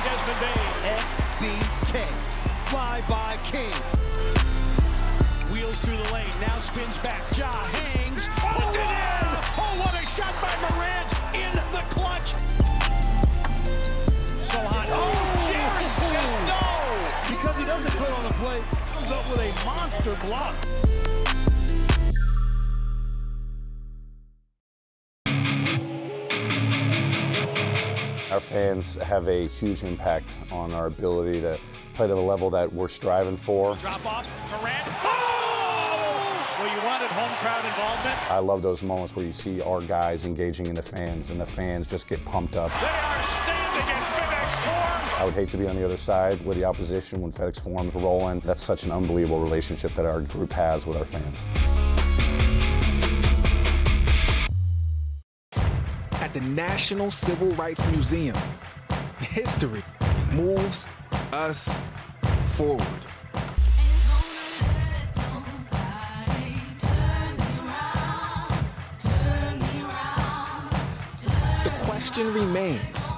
Desmond Bain. FBK. Fly by King. Wheels through the lane. Now spins back. Ja hangs. Puts it in. Oh, what a shot by Morant in the clutch. So hot. Oh, Jerry said no. Because he doesn't put on a play, comes up with a monster block. Our fans have a huge impact on our ability to play to the level that we're striving for. Drop off, Morant. Oh! Well, you wanted home crowd involvement. I love those moments where you see our guys engaging in the fans, and the fans just get pumped up. They are standing at FedEx Forum. I would hate to be on the other side with the opposition when FedEx Forum's rolling. That's such an unbelievable relationship that our group has with our fans. At the National Civil Rights Museum, history moves us forward. The question remains,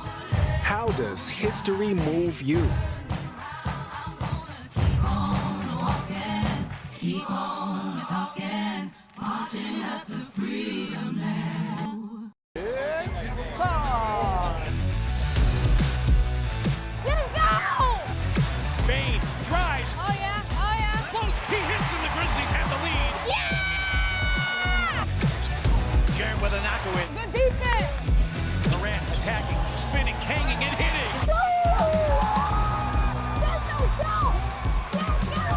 how does history move you? Keep on walking, keep on talking, marching up to freedom now. Bain drives. Oh yeah, oh yeah. Close. He hits and the Grizzlies have the lead. Yeah! Jarrett with a knock-away. Good defense. Morant attacking, spinning, hanging, and hitting. That's so show. Let's go.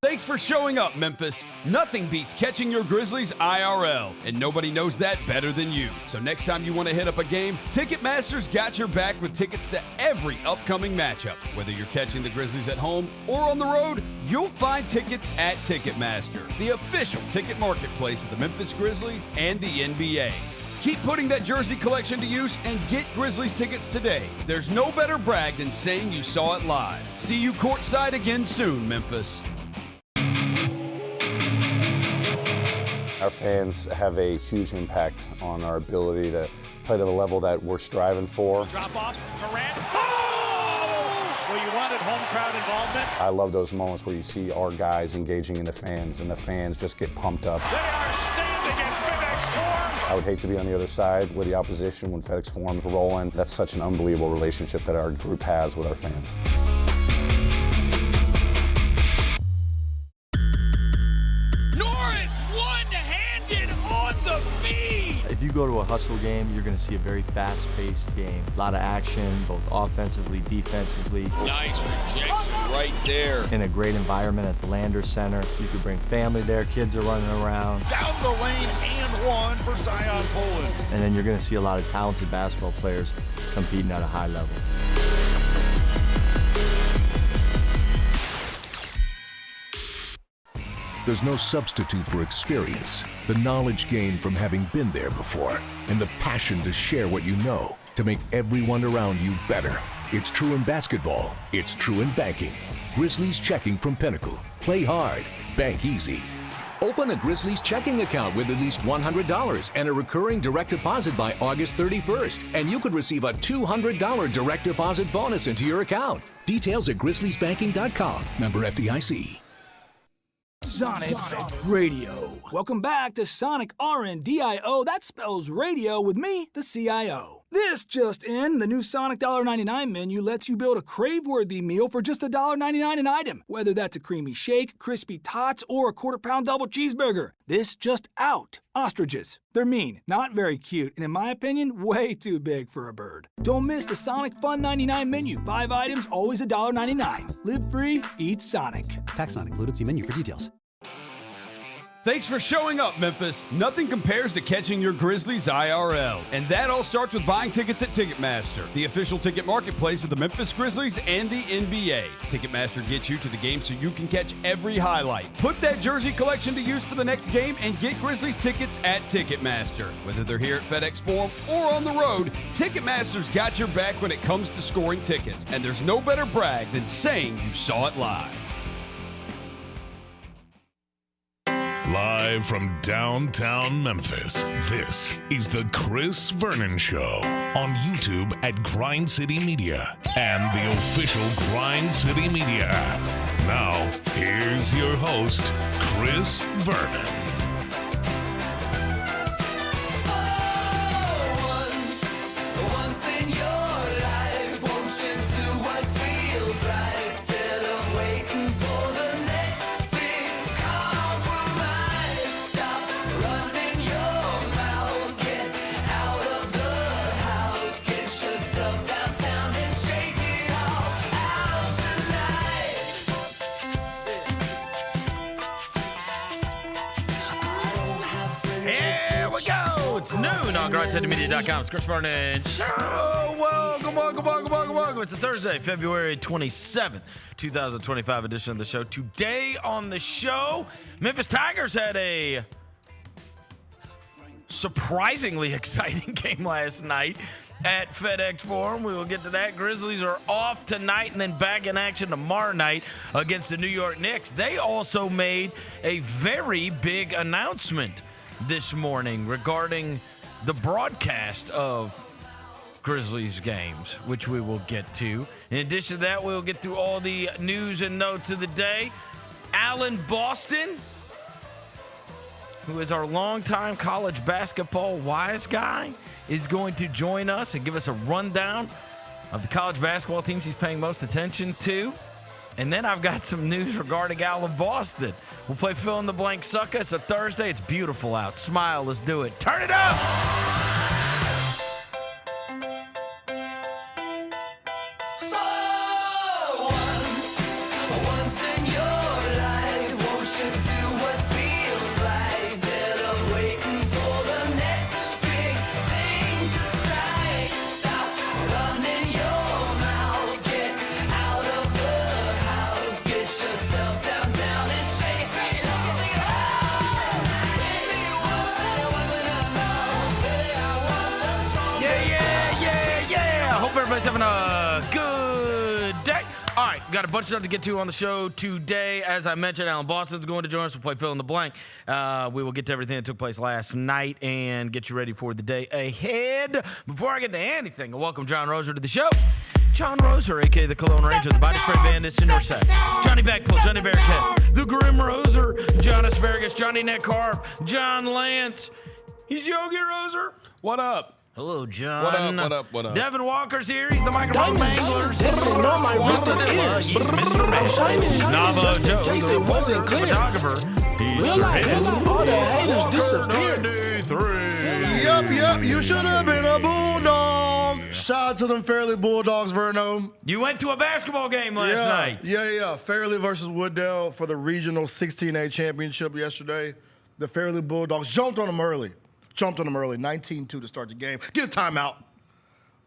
Thanks for showing up, Memphis. Nothing beats catching your Grizzlies IRL, and nobody knows that better than you. So next time you want to hit up a game, Ticketmaster's got your back with tickets to every upcoming matchup. Whether you're catching the Grizzlies at home or on the road, you'll find tickets at Ticketmaster, the official ticket marketplace of the Memphis Grizzlies and the NBA. Keep putting that jersey collection to use and get Grizzlies tickets today. There's no better brag than saying you saw it live. See you courtside again soon, Memphis. Our fans have a huge impact on our ability to play to the level that we're striving for. Drop off, Morant. Oh! Well, you wanted home crowd involvement. I love those moments where you see our guys engaging in the fans, and the fans just get pumped up. They are standing at FedEx Forum. I would hate to be on the other side with the opposition when FedEx Forum's rolling. That's such an unbelievable relationship that our group has with our fans. If you go to a Hustle game, you're going to see a very fast-paced game. A lot of action, both offensively, defensively. Nice rejection right there. In a great environment at the Lander Center. You could bring family there, kids are running around. Down the lane and one for Zion Poland. And then you're going to see a lot of talented basketball players competing at a high level. There's no substitute for experience, the knowledge gained from having been there before, and the passion to share what you know to make everyone around you better. It's true in basketball. It's true in banking. Grizzlies Checking from Pinnacle. Play hard. Bank easy. Open a Grizzlies checking account with at least $100 and a recurring direct deposit by August 31st, and you could receive a $200 direct deposit bonus into your account. Details at grizzliesbanking.com. Member FDIC. Sonic Radio. Welcome back to Sonic RNDIO. That spells radio with me, the CIO. This just in, the new Sonic $1.99 menu lets you build a crave-worthy meal for just $1.99 an item, whether that's a creamy shake, crispy tots, or a quarter-pound double cheeseburger. This just out. Ostriches. They're mean, not very cute, and in my opinion, way too big for a bird. Don't miss the Sonic Fun 99 menu. 5 items, always $1.99. Live free, eat Sonic. Tax not included. See menu for details. Thanks for showing up, Memphis. Nothing compares to catching your Grizzlies IRL. And that all starts with buying tickets at Ticketmaster, the official ticket marketplace of the Memphis Grizzlies and the NBA. Ticketmaster gets you to the game so you can catch every highlight. Put that jersey collection to use for the next game and get Grizzlies tickets at Ticketmaster. Whether they're here at FedEx Forum or on the road, Ticketmaster's got your back when it comes to scoring tickets. And there's no better brag than saying you saw it live. Live from downtown Memphis, this is the Chris Vernon Show on YouTube at Grind City Media and the official Grind City Media app. Now, here's your host, Chris Vernon. Noon on GrindCityMedia.com. It's Chris Vernon Show. Welcome. It's a Thursday, February 27th, 2025 edition of the show. Today on the show, Memphis Tigers had a surprisingly exciting game last night at FedEx Forum. We will get to that. Grizzlies are off tonight and then back in action tomorrow night against the New York Knicks. They also made a very big announcement this morning regarding the broadcast of Grizzlies games, which we will get to. In addition to that, we'll get through all the news and notes of the day. Alan Boston, who is our longtime college basketball wise guy, is going to join us and give us a rundown of the college basketball teams he's paying most attention to. And then I've got some news regarding Alan Boston. We'll play fill in the blank sucker. It's a Thursday. It's beautiful out. Smile. Let's do it. Turn it up. Everybody's having a good day. All right, got a bunch of stuff to get to on the show today. As I mentioned, Alan Boston's going to join us. We'll play fill in the blank. We will get to everything that took place last night and get you ready for the day ahead. Before I get to anything, I welcome John Roser to the show. John Roser, a.k.a. the Cologne Ranger, the Body Spray Bandits, and Norset. Johnny Backpull, Johnny Bearcat, the Grim Roser, John Asparagus, Johnny Netcarp, John Lance. He's Yogi Roser. What up? Hello, John. What up? Devin Walker's here. He's the microphone mangler. Nava Joe, wasn't clear. photographer. Realize all the haters disappeared. Yep. You should have been a Bulldog. Shout out to them Fairley Bulldogs, Vernon. You went to a basketball game last night. Yeah. Fairley versus Wooddale for the regional 16A championship yesterday. The Fairley Bulldogs jumped on them early, 19-2 to start the game. Get a timeout.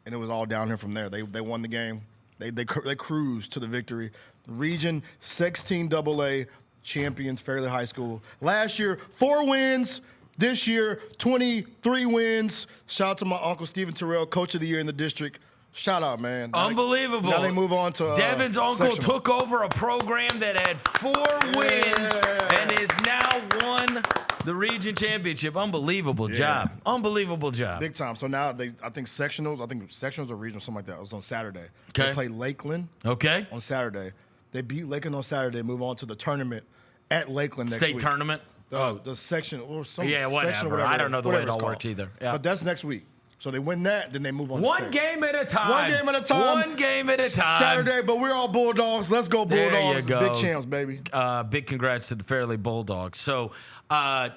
And it was all down here from there. They won the game. They cruised to the victory. Region 16AA champions, Fairley High School. Last year, 4 wins. This year, 23 wins. Shout out to my Uncle Stephen Terrell, Coach of the Year in the district. Shout out, man. Unbelievable. Now they move on to Devin's uncle sectional. took over a program that had 4 wins and is now won the region championship. Unbelievable job. Unbelievable job. Big time. So now I think sectionals or regional, something like that. It was on Saturday. Okay. They play Lakeland. Okay. On Saturday. They beat Lakeland on Saturday, move on to the tournament at Lakeland next week. State tournament? The section or some Yeah, section, whatever. I don't know the way it all works either. Yeah. But that's next week. So they win that, then they move on. One game at a time. One game at a time. Saturday, but we're all Bulldogs. Let's go Bulldogs. There you go. Big champs, baby. Big congrats to the Fairley Bulldogs. So, as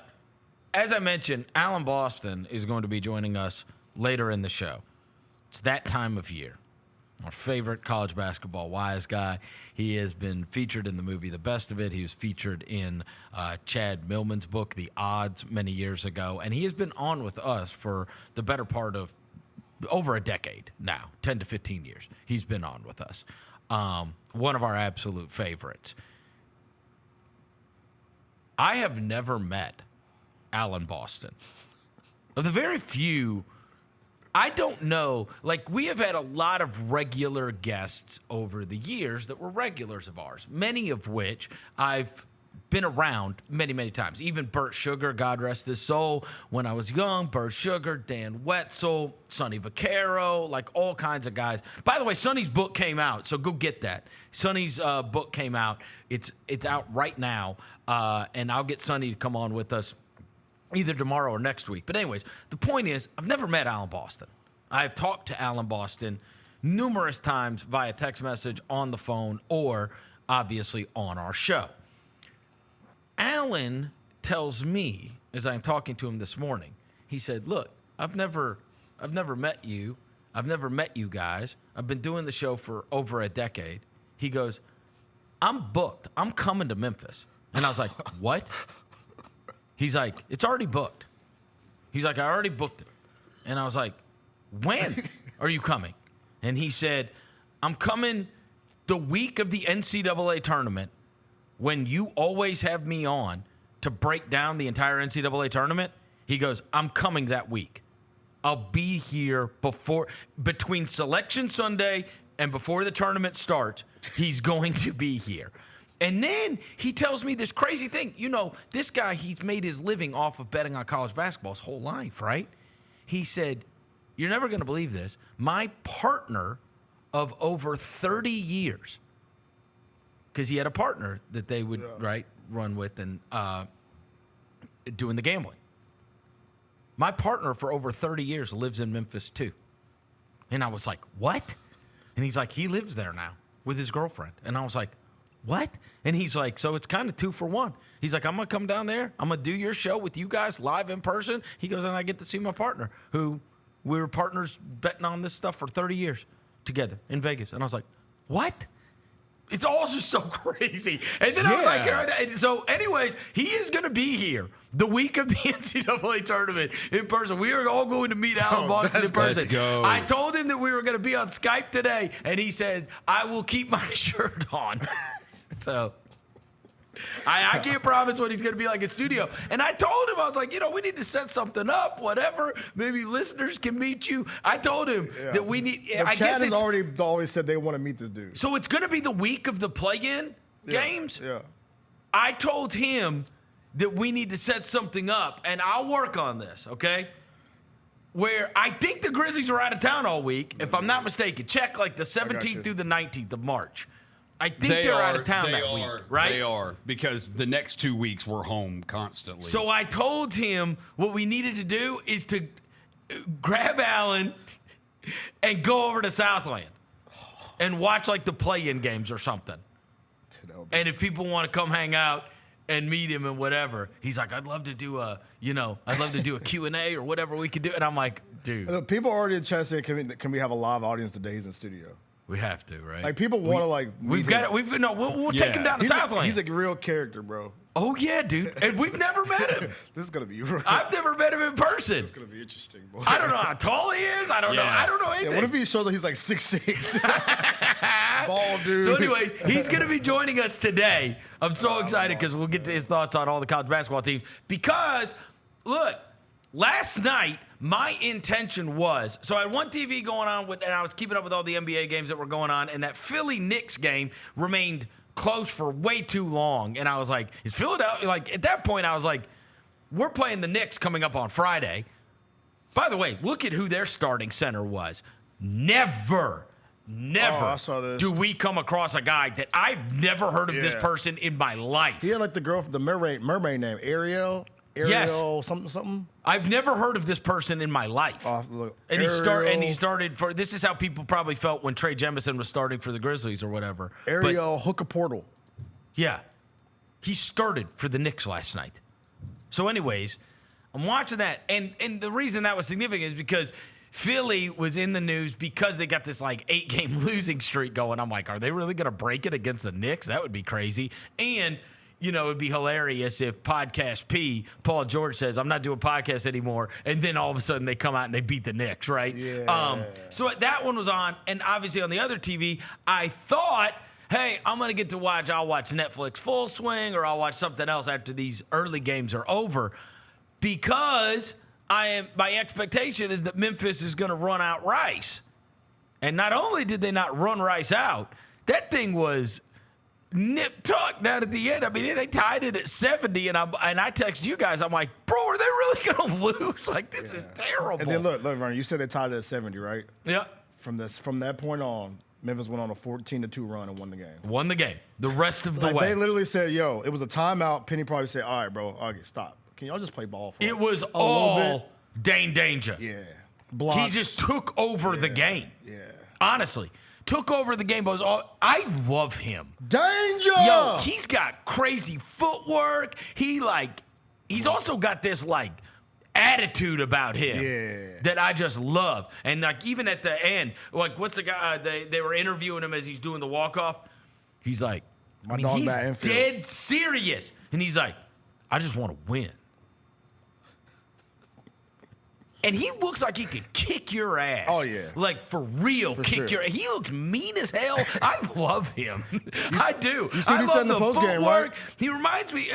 I mentioned, Alan Boston is going to be joining us later in the show. It's that time of year. Our favorite college basketball wise guy. He has been featured in the movie The Best of It. He was featured in Chad Millman's book, The Odds, many years ago. And he has been on with us for the better part of over a decade now, 10 to 15 years. He's been on with us. One of our absolute favorites. I have never met Alan Boston. Of the very few, I don't know, like we have had a lot of regular guests over the years that were regulars of ours, many of which I've been around many, many times. Even Bert Sugar, God rest his soul. When I was young, Bert Sugar, Dan Wetzel, Sonny Vaccaro, like all kinds of guys. By the way, Sonny's book came out, so go get that. Sonny's book came out. It's out right now, and I'll get Sonny to come on with us either tomorrow or next week. But anyways, the point is, I've never met Alan Boston. I've talked to Alan Boston numerous times via text message, on the phone, or obviously on our show. Alan tells me, as I'm talking to him this morning, he said, look, I've never met you. I've never met you guys. I've been doing the show for over a decade. He goes, I'm booked. I'm coming to Memphis. And I was like, what? He's like, it's already booked. He's like, I already booked it. And I was like, when are you coming? And he said, I'm coming the week of the NCAA tournament, when you always have me on to break down the entire NCAA tournament. He goes, I'm coming that week. I'll be here between Selection Sunday and before the tournament starts. He's going to be here. And then he tells me this crazy thing. You know, this guy, he's made his living off of betting on college basketball his whole life, right? He said, you're never going to believe this. My partner of over 30 years, because he had a partner that they would run with and doing the gambling. My partner for over 30 years lives in Memphis too. And I was like, what? And he's like, he lives there now with his girlfriend. And I was like, what? And he's like, so it's kind of 2 for 1. He's like, I'm going to come down there. I'm going to do your show with you guys live in person. He goes, and I get to see my partner, who we were partners betting on this stuff for 30 years together in Vegas. And I was like, what? It's all just so crazy. And then I was like, all right. So anyways, he is going to be here the week of the NCAA tournament in person. We are all going to meet Alan Boston in person. Let's go. I told him that we were going to be on Skype today, and he said, I will keep my shirt on. So I can't promise what he's going to be like in studio. And I told him, I was like, we need to set something up, whatever. Maybe listeners can meet you. I told him that we need. I guess it's already said they want to meet this dude. So it's going to be the week of the play-in games. Yeah. I told him that we need to set something up, and I'll work on this, okay? Where I think the Grizzlies are out of town all week, if I'm not mistaken. Check like the 17th through the 19th of March. I think they're out of town that week, right? They are, because the next 2 weeks we're home constantly. So I told him what we needed to do is to grab Alan and go over to Southland and watch like the play-in games or something. And if people want to come hang out and meet him and whatever, he's like, I'd love to do a Q&A or whatever we could do. And I'm like, dude. People already in chat saying, can we have a live audience today? He's in studio. We have to, right? Like, people want to, like... We've got it. We'll take him down to Southland. He's a real character, bro. Oh, yeah, dude. And we've never met him. This is going to be real. I've never met him in person. It's going to be interesting, boy. I don't know how tall he is. I don't know. I don't know anything. Yeah, what if he shows that he's like 6'6"? Bald dude. So anyway, he's going to be joining us today. I'm so excited because we'll get to his thoughts on all the college basketball teams. Because, look, last night, my intention was, so I had one TV going on, and I was keeping up with all the NBA games that were going on, and that Philly-Knicks game remained close for way too long. And I was like, is Philadelphia, like, at that point, I was like, we're playing the Knicks coming up on Friday. By the way, look at who their starting center was. Never I saw this. do we come across a guy that I've never heard of this person in my life. He had like the girl, the mermaid name, Ariel, something. I've never heard of this person in my life. And he started for. This is how people probably felt when Trey Jemison was starting for the Grizzlies or whatever. Ariel Hooker Portal. Yeah, he started for the Knicks last night. So, anyways, I'm watching that, and the reason that was significant is because Philly was in the news because they got this like 8-game losing streak going. I'm like, are they really going to break it against the Knicks? That would be crazy. And it'd be hilarious if Podcast P, Paul George says, I'm not doing podcasts anymore. And then all of a sudden they come out and they beat the Knicks, right? Yeah. So that one was on. And obviously on the other TV, I thought, hey, I'm going to get to watch, I'll watch Netflix Full Swing or I'll watch something else after these early games are over. Because my expectation is that Memphis is going to run out Rice. And not only did they not run Rice out, that thing was nip tuck down at the end. I mean, they tied it at 70, and I text you guys. I'm like, bro, are they really gonna lose? Like, this is terrible. And then look, Vernon, you said they tied it at 70, right? Yeah. From that point on, Memphis went on a 14-2 run and won the game. Won the game. The rest of the way. They literally said, "Yo, it was a timeout." Penny probably said, "All right, bro, okay, stop. Can y'all just play ball for it?" It was all Dainja. Yeah. Blocks. He just took over the game. Yeah. Honestly. Took over the game. I love him. Dainja! Yo, he's got crazy footwork. He's also got this attitude about him that I just love. And even at the end, what's the guy? They were interviewing him as he's doing the walk-off. He's like, he's dead serious. And he's like, I just want to win. And he looks like he could kick your ass. Oh, yeah. Like, for real, kick your ass. He looks mean as hell. I love him. I do. You see what he said in the postgame, right? He reminds me,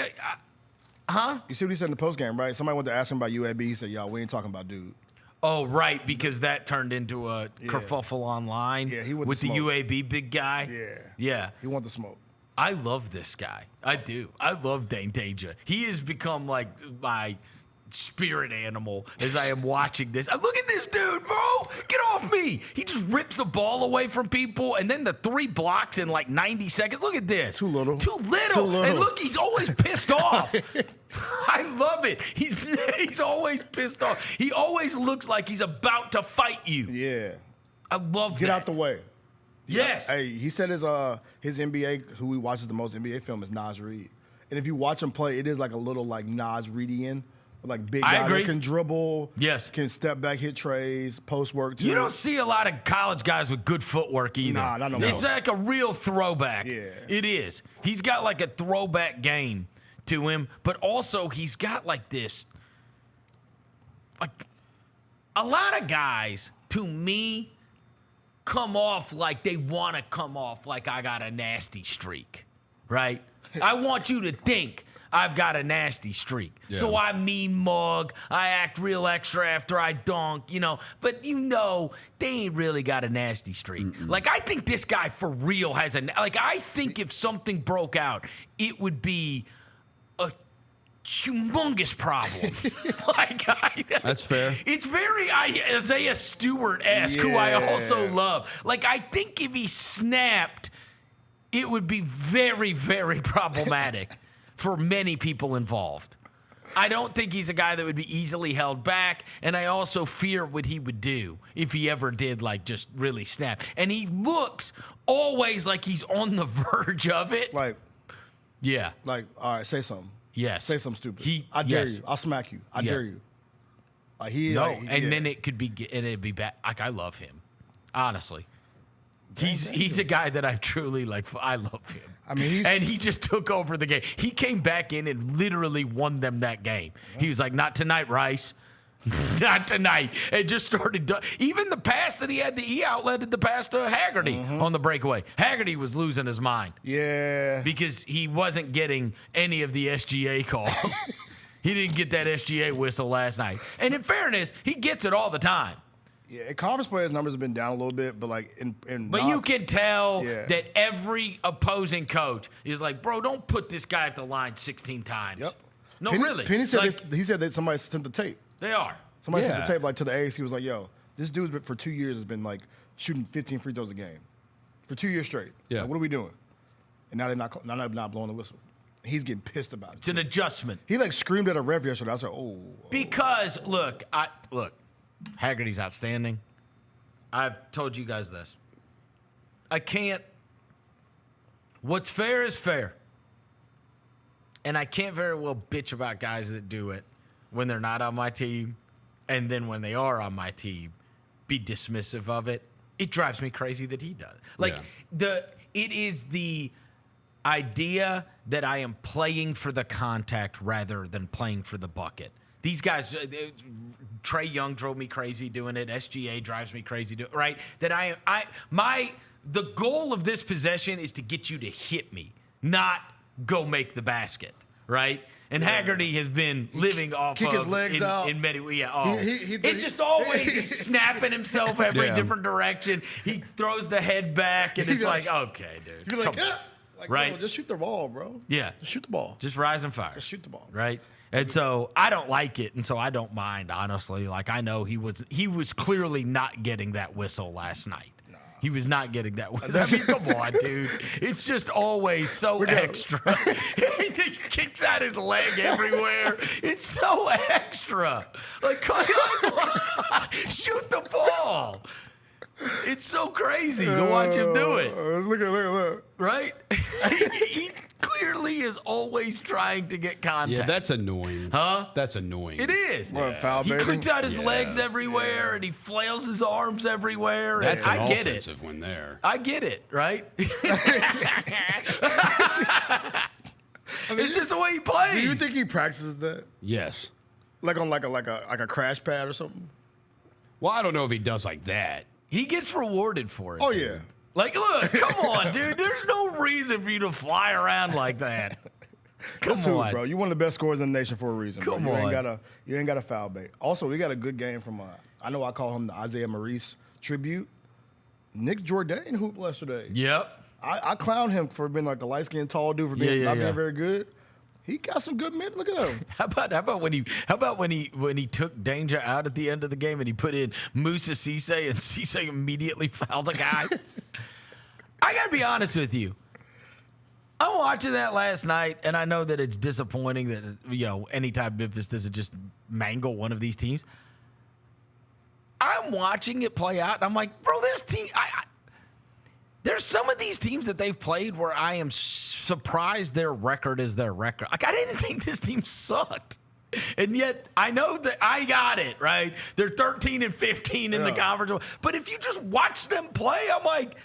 You see what he said in the postgame, right? Somebody went to ask him about UAB. He said, "Y'all, we ain't talking about dude." Oh, right, because that turned into a kerfuffle online with the UAB big guy. Yeah. He want the smoke. I love this guy. I do. I love Dainja. He has become like my spirit animal as I am watching this. Look at this dude, bro. Get off me. He just rips the ball away from people, and then the 3 blocks in 90 seconds. Look at this. Too little. Too little. And look, he's always pissed off. I love it. He's always pissed off. He always looks like he's about to fight you. Yeah. I love that. Get out the way. Yes. Hey, he said his NBA, who he watches the most NBA film is Nas Reed. And if you watch him play, it is like a little Nas Reedian. Big guy that can dribble, can step back, hit trays, post work too. You don't see a lot of college guys with good footwork either. Nah, not no more. It's like a real throwback. Yeah. It is. He's got a throwback game to him, but also he's got this. A lot of guys, to me, come off like they want to come off like I got a nasty streak, right? I want you to think I've got a nasty streak. Yeah. So I mean mug, I act real extra after I dunk, but they ain't really got a nasty streak. I think this guy for real has I think if something broke out, it would be a humongous problem. That's fair. It's very Isaiah Stewart-esque, who I also love. I think if he snapped, it would be very, very problematic for many people involved. I don't think he's a guy that would be easily held back, and I also fear what he would do if he ever did just really snap. And he looks always like he's on the verge of it. Yeah. All right, say something. Yes. Say something stupid. I dare you. I'll smack you. I dare you. Then it could be, and it'd be bad. I love him, honestly. He's a guy that I truly I love him. I mean, and he just took over the game. He came back in and literally won them that game. He was like, "Not tonight, Rice. Not tonight." And just started. Even the pass that he outletted the pass to Haggerty on the breakaway. Haggerty was losing his mind. Yeah. Because he wasn't getting any of the SGA calls. He didn't get that SGA whistle last night. And in fairness, he gets it all the time. Yeah, conference players' numbers have been down a little bit, but you can tell that every opposing coach is like, bro, don't put this guy at the line 16 times. Yep. No, really. Penny said he said that somebody sent the tape. They are. Somebody sent the tape to the A's. He was like, "Yo, this dude's for 2 years has been shooting 15 free throws a game for 2 years straight. Yeah. What are we doing?" And now they're not blowing the whistle. He's getting pissed about it. It's an adjustment. He screamed at a ref yesterday. I was like, "Oh." Because look. Haggerty's outstanding. I've told you guys this. I can't. What's fair is fair. And I can't very well bitch about guys that do it when they're not on my team, and then when they are on my team, be dismissive of it. It drives me crazy that he does. It is the idea that I am playing for the contact rather than playing for the bucket. These guys, Trae Young drove me crazy doing it. SGA drives me crazy doing it, right? That the goal of this possession is to get you to hit me, not go make the basket, right? And Haggerty has been living off kick his legs out in many. It's just always he's snapping himself every different direction. He throws the head back, and it's like, okay, dude, you're like, right? Bro, just shoot the ball, bro. Yeah. Just shoot the ball. Just rise and fire. Just shoot the ball. Right? And so I don't like it, and so I don't mind, honestly. Like, I know he was clearly not getting that whistle last night. He was not getting that whistle. I mean, come on, dude. It's just always so extra. He kicks out his leg everywhere. It's so extra. Like, shoot the ball. It's so crazy to watch him do it. Look. Right? He clearly is always trying to get contact. Yeah, that's annoying. Huh? That's annoying. It is. What, foul He baiting? clicks out his legs everywhere, and he flails his arms everywhere. That's and an I get offensive one there. I get it, right? It's just the way he plays. Do you think he practices that? Yes. Like on like a crash pad or something? Well, I don't know if he does like that. He gets rewarded for it. Oh, dude. yeah. Like, look, come on, dude. There's no reason for you to fly around like that. Come on, bro. You're one of the best scorers in the nation for a reason. Come bro. on. You ain't got a foul bait. Also, we got a good game from I know I call him the Isaiah Maurice tribute. Nick Jourdain hooped yesterday. Yep. I clown him for being like a light skinned tall dude for being not being very good. He got some good men. Look at him. How about when he took Dainja out at the end of the game and he put in Musa Cisse and Cisse immediately fouled a guy? I gotta be honest with you. I'm watching that last night, and I know that it's disappointing that anytime Memphis doesn't just mangle one of these teams. I'm watching it play out, and I'm like, bro, this team. There's some of these teams that they've played where I am surprised their record is their record. Like, I didn't think this team sucked. And yet, I know that I got it, right? They're 13 and 15 in the conference. But if you just watch them play, I'm like,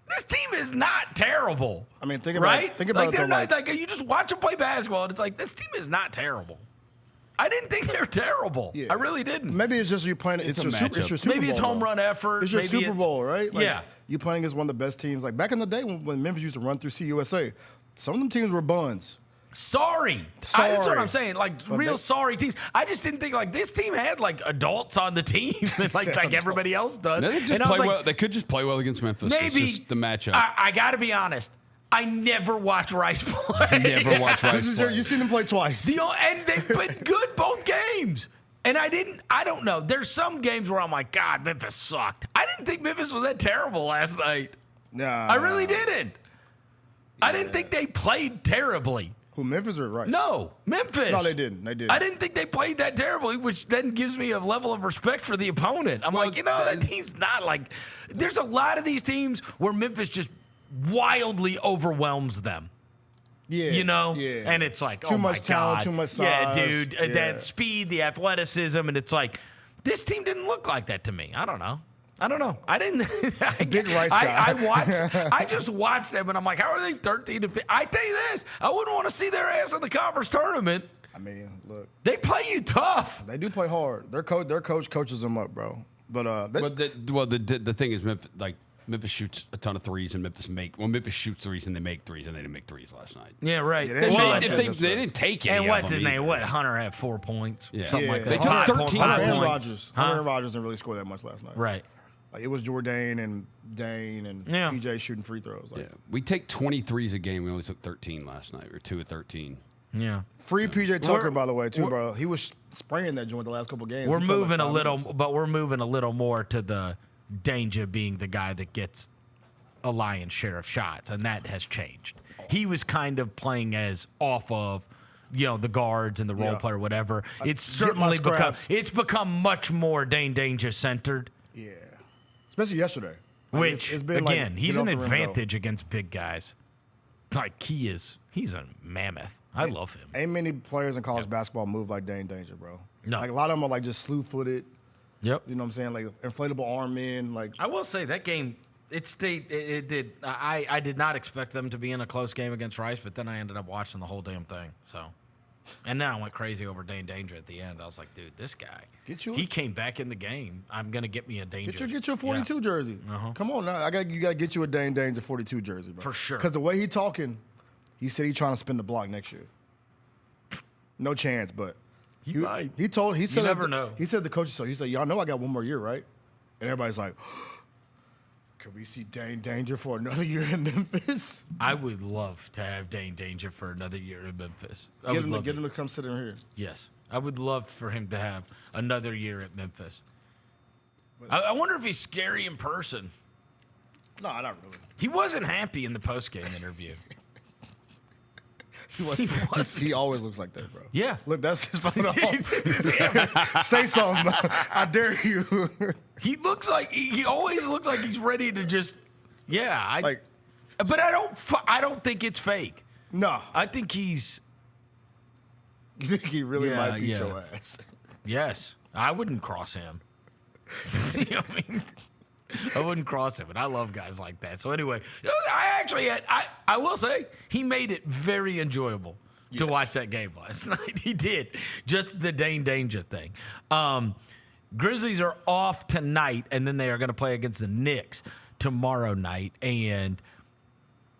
this team is not terrible. I mean, think about it. Like, they're not, like, you just watch them play basketball, and it's like, this team is not terrible. I didn't think they were terrible. Yeah. I really didn't. Maybe it's just you playing. It's your Super Maybe Bowl, it's home run effort. It's your Maybe Super Bowl, right? Like, yeah. You playing against one of the best teams. Like back in the day when Memphis used to run through CUSA, some of them teams were buns. Sorry. That's what I'm saying. Like, real sorry teams. I just didn't think, like, this team had, like, adults on the team like everybody else does. They could just play well against Memphis. Maybe. It's just the matchup. I got to be honest. I never watch Rice play. Never watch Rice play. You've seen them play twice. And they've been good both games. And I don't know. There's some games where I'm like, God, Memphis sucked. I didn't think Memphis was that terrible last night. Nah. I really didn't. I didn't think they played terribly. Who, Memphis or Rice? No, Memphis. No, they didn't. They didn't. I didn't think they played that terribly, which then gives me a level of respect for the opponent. I'm like, that team's not like. There's a lot of these teams where Memphis just wildly overwhelms them. Yeah. Yeah. And it's like, too much talent, God. Too much size. Yeah, dude. That speed, the athleticism, and it's like, this team didn't look like that to me. I don't know. I didn't. Big Rice guy. I just watched them, and I'm like, how are they 13 and 15? I tell you this, I wouldn't want to see their ass in the conference tournament. I mean, look. They play you tough. They do play hard. Their coach coaches them up, bro. But the thing is, Memphis shoots a ton of threes, and Memphis shoots threes, and they make threes, and they didn't make threes last night. Yeah, right. They didn't take any. And what's of his them name? either. What, Hunter had 4 points? Yeah. Something like that. They took 13 Aaron points. Rodgers. Aaron Rodgers didn't really score that much last night. Right. Like, it was Jourdain and Dain and PJ shooting free throws. Like, We take 23s a game. We only took 13 last night, or 2 of 13. Yeah. Free PJ Tucker, by the way, too, bro. He was spraying that joint the last couple games. We're moving a little, but we're moving a little more to the Dainja being the guy that gets a lion's share of shots, and that has changed. He was kind of playing as off of, the guards and the role player, whatever. It's certainly become much more Dainja centered. Yeah. Especially yesterday. Which, it's been again, he's an off the rim, advantage against big guys. It's like he's a mammoth. I love him. Ain't many players in college basketball move like Dainja, bro. No. Like, a lot of them are, like, just slew-footed. Yep. You know what I'm saying? Like, inflatable arm men. Like, I will say, that game, it did. I did not expect them to be in a close game against Rice, but then I ended up watching the whole damn thing. So, and then I went crazy over Dainja at the end. I was like, dude, this guy. He came back in the game. I'm gonna get me a Dainja. Get you a 42 jersey. Come on now. You gotta get you a Dainja 42 jersey, bro. For sure. Because the way he talking, he said he's trying to spin the block next year. No chance, but he might. He said never know. He said the coach. So he said, y'all know I got one more year, right? And everybody's like, Could we see Dainja for another year in Memphis? I would love to have Dainja for another year in Memphis. Get him to come sit in here. Yes. I would love for him to have another year at Memphis. I wonder if he's scary in person. No, not really. He wasn't happy in the postgame interview. He always looks like that, bro. Yeah. Look, that's his photo. Say something. I dare you. He always looks like he's ready to just, but I don't think it's fake. No. I think he's. You think he really might beat your ass? Yes. I wouldn't cross him. You know what I mean? I wouldn't cross him, and I love guys like that. So anyway, I will say he made it very enjoyable to watch that game last night. He did. Just the Dainja thing. Grizzlies are off tonight, and then they are going to play against the Knicks tomorrow night. And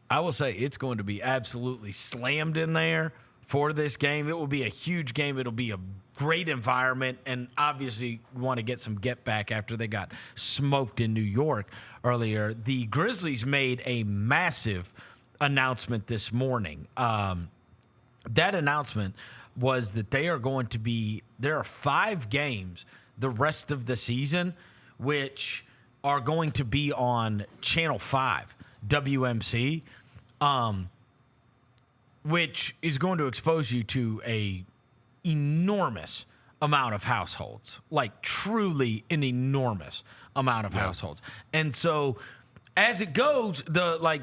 I will say it's going to be absolutely slammed in there for this game. It will be a huge game. It'll be a great environment, and obviously want to get some get back after they got smoked in New York earlier. The Grizzlies made a massive announcement this morning. That announcement was that there are 5 games the rest of the season which are going to be on Channel 5, WMC, which is going to expose you to a enormous amount of households, like truly an enormous amount of households. And so as it goes, the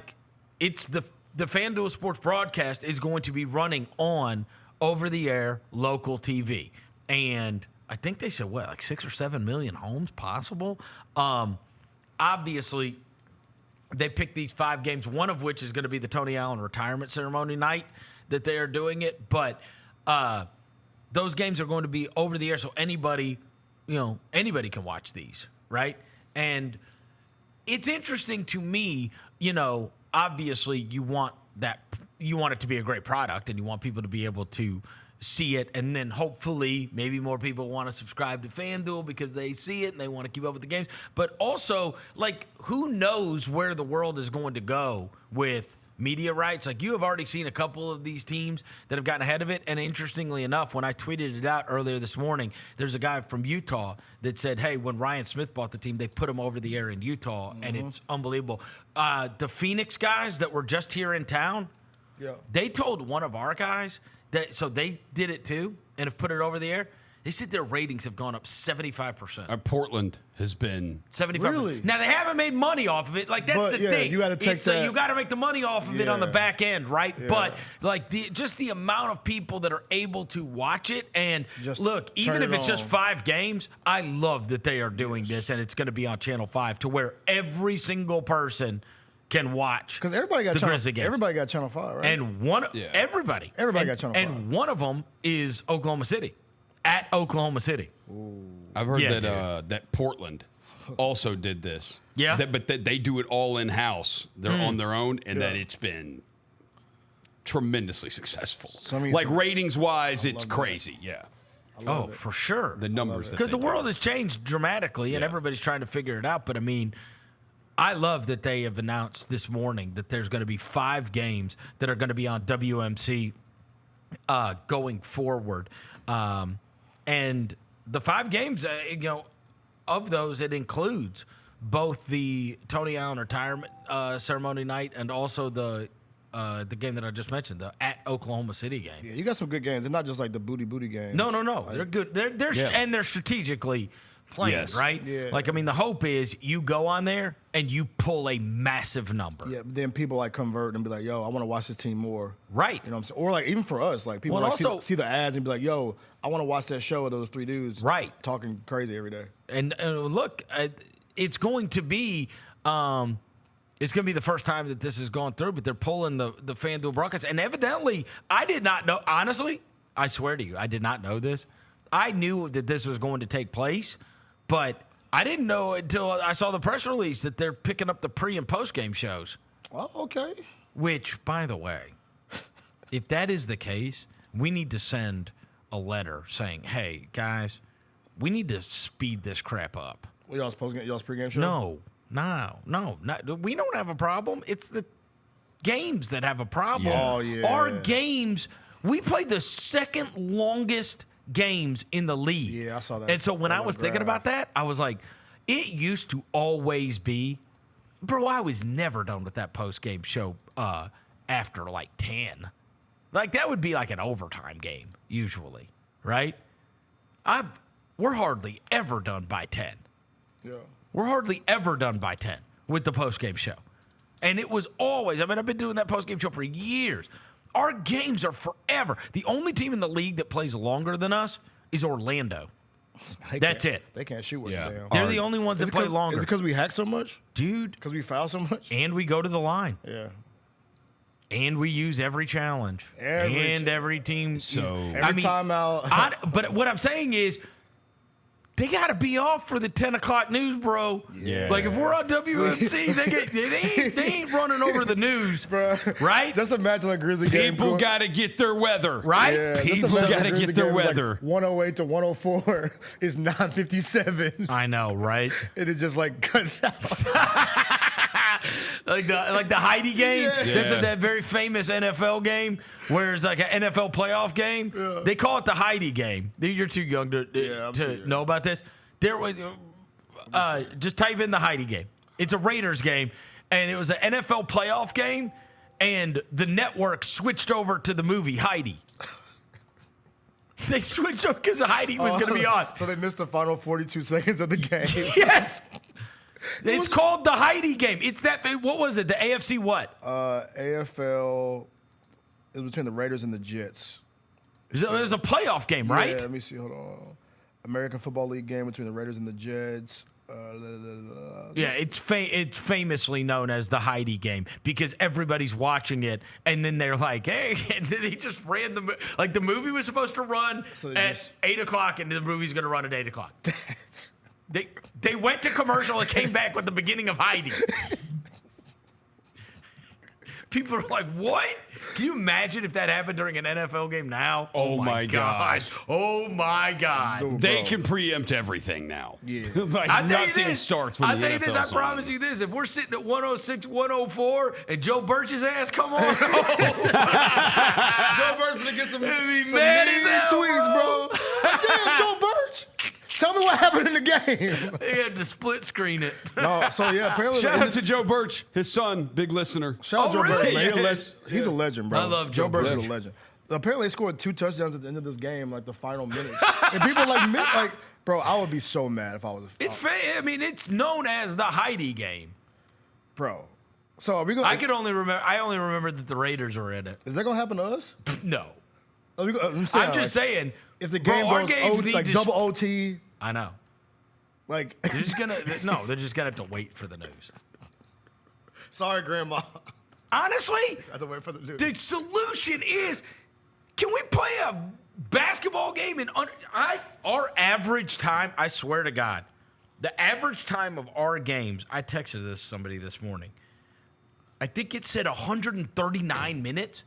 FanDuel Sports broadcast is going to be running on over-the-air local TV. And I think they said, 6 or 7 million homes possible? Obviously, they picked these 5 games, one of which is going to be the Tony Allen retirement ceremony night that they are doing it. But those games are going to be over the air, so anybody can watch these, right? And it's interesting to me, obviously you want it to be a great product and you want people to be able to see it, and then hopefully maybe more people want to subscribe to FanDuel because they see it and they want to keep up with the games. But also, who knows where the world is going to go with media rights? You have already seen a couple of these teams that have gotten ahead of it. And interestingly enough, when I tweeted it out earlier this morning, there's a guy from Utah that said, hey, when Ryan Smith bought the team, they put him over the air in Utah, and it's unbelievable. The Phoenix guys that were just here in town, they told one of our guys so they did it too and have put it over the air. They said their ratings have gone up 75%. Portland has been 75%. Really? Now they haven't made money off of it. That's the thing. You got to take that. You got to make the money off of it on the back end, right? Yeah. But just the amount of people that are able to watch it, and just look, even if it's just 5 games, I love that they are doing this, and it's going to be on Channel 5 to where every single person can watch. Because everybody got the Grizzly games. Everybody got Channel 5, right? And everybody got Channel 5. And one of them is Oklahoma City. At Oklahoma City. Ooh. I've heard that Portland also did this. Yeah. But they do it all in-house. They're on their own, and that it's been tremendously successful. Ratings-wise, it's crazy. Yeah. Oh, for sure. The numbers. Because the world has changed dramatically, and everybody's trying to figure it out. But, I love that they have announced this morning that there's going to be 5 games that are going to be on WMC going forward. And the 5 games, of those, it includes both the Tony Allen retirement ceremony night and also the game that I just mentioned, the at Oklahoma City game. Yeah, you got some good games. They're not just like the booty games. No. They're good. And they're strategically playing, right? Yeah. The hope is you go on there and you pull a massive number. Yeah, then people convert and be like, yo, I want to watch this team more. Right. You know what I'm saying? Or even for us, people see the ads and be like, yo, I want to watch that show of those 3 dudes talking crazy every day. And look, it's going to be the first time that this has gone through, but they're pulling the FanDuel broadcast. And evidently, I did not know, honestly, I swear to you, I did not know this. I knew that this was going to take place, but I didn't know until I saw the press release that they're picking up the pre- and post-game shows. Oh, okay. Which, by the way, if that is the case, we need to send a letter saying, hey, guys, we need to speed this crap up. Y'all's pregame show? We don't have a problem. It's the games that have a problem. Yeah. Oh, yeah. Our games, we played the second longest games in the league. Yeah, I saw that. And so when I was thinking about that, I was like, it used to always be, bro, I was never done with that post-game show after like 10. Like, that would be like an overtime game, usually, right? We're hardly ever done by 10. Yeah. We're hardly ever done by 10 with the post-game show. And it was always, I've been doing that post-game show for years. Our games are forever. The only team in the league that plays longer than us is Orlando. That's it. They can't shoot with They're the only ones that play longer. Is it because we hack so much? Dude. Because we foul so much? And we go to the line. Yeah. And we use every challenge. Every team. So every timeout. But what I'm saying is, they got to be off for the 10 o'clock news, bro. Yeah. Like, if we're on WMC, they ain't running over the news, bro. Right? Just imagine a Grizzly game. People got to get their weather. Right? Yeah, People got to get their weather. Like 108 to 104 is 9:57. I know, right? It is just like cuts out. like the Heidi game. Yeah. That's that very famous NFL game where it's like an NFL playoff game. Yeah. They call it the Heidi game. You're too young to know about this. There was just type in the Heidi game. It's a Raiders game, and it was an NFL playoff game, and the network switched over to the movie Heidi. They switched over because Heidi was going to be on. So they missed the final 42 seconds of the game. Yes. It's called the Heidi game. It's that. What was it? The AFC what? AFL. It was between the Raiders and the Jets. It was a playoff game, right? Yeah, let me see. Hold on. American Football League game between the Raiders and the Jets. Yeah, it's famously known as the Heidi game because everybody's watching it, and then they're like, "Hey!" And then they just ran the movie was supposed to run at 8 o'clock, and the movie's going to run at 8 o'clock. They went to commercial and came back with the beginning of Heidi. People are like, what? Can you imagine if that happened during an NFL game now? Oh my gosh. Oh my God. They can preempt everything now. Yeah. Like nothing starts when the NFL's I promise you this. If we're sitting at 106, 104, and Joe Birch's ass come on. Joe Birch gonna get some mad as hell, tweets, bro. Damn, Joe Birch. Tell me what happened in the game. They had to split screen it. No, so yeah, apparently. Shout out to Joe Birch, his son, big listener. Shout out Joe really? Birch, man. He's a legend, bro. I love Joe Birch. Birch. Is a legend. Apparently, they scored 2 touchdowns at the end of this game, like the final minute. And people like, bro, I would be so mad if I was. It's known as the Heidi game, bro. So are we gonna? I only remember that the Raiders were in it. Is that gonna happen to us? No. I'm just saying. If the game goes double OT. I know. Like they're just gonna have to wait for the news. Sorry, Grandma. Honestly, I have to wait for the news. The solution is, can we play a basketball game in our average time? I swear to God, the average time of our games. I texted somebody this morning. I think it said 139 minutes.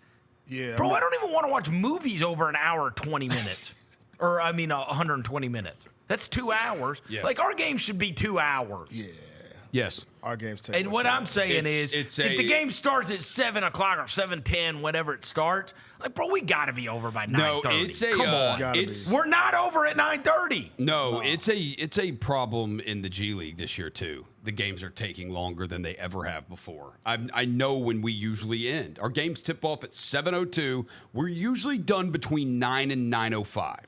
Yeah, bro, I don't even want to watch movies over an hour 20 minutes, or 120 minutes. That's 2 hours. Yeah. Like, our game should be 2 hours. Yeah. Yes. Our games take. And what I'm saying is, if the game starts at 7 o'clock or 7:10, whenever it starts, like, bro, we got to be over by 9:30. Come on. We're not over at 9:30. No, it's a problem in the G League this year, too. The games are taking longer than they ever have before. I know when we usually end. Our games tip off at 7:02. We're usually done between 9 and 9:05.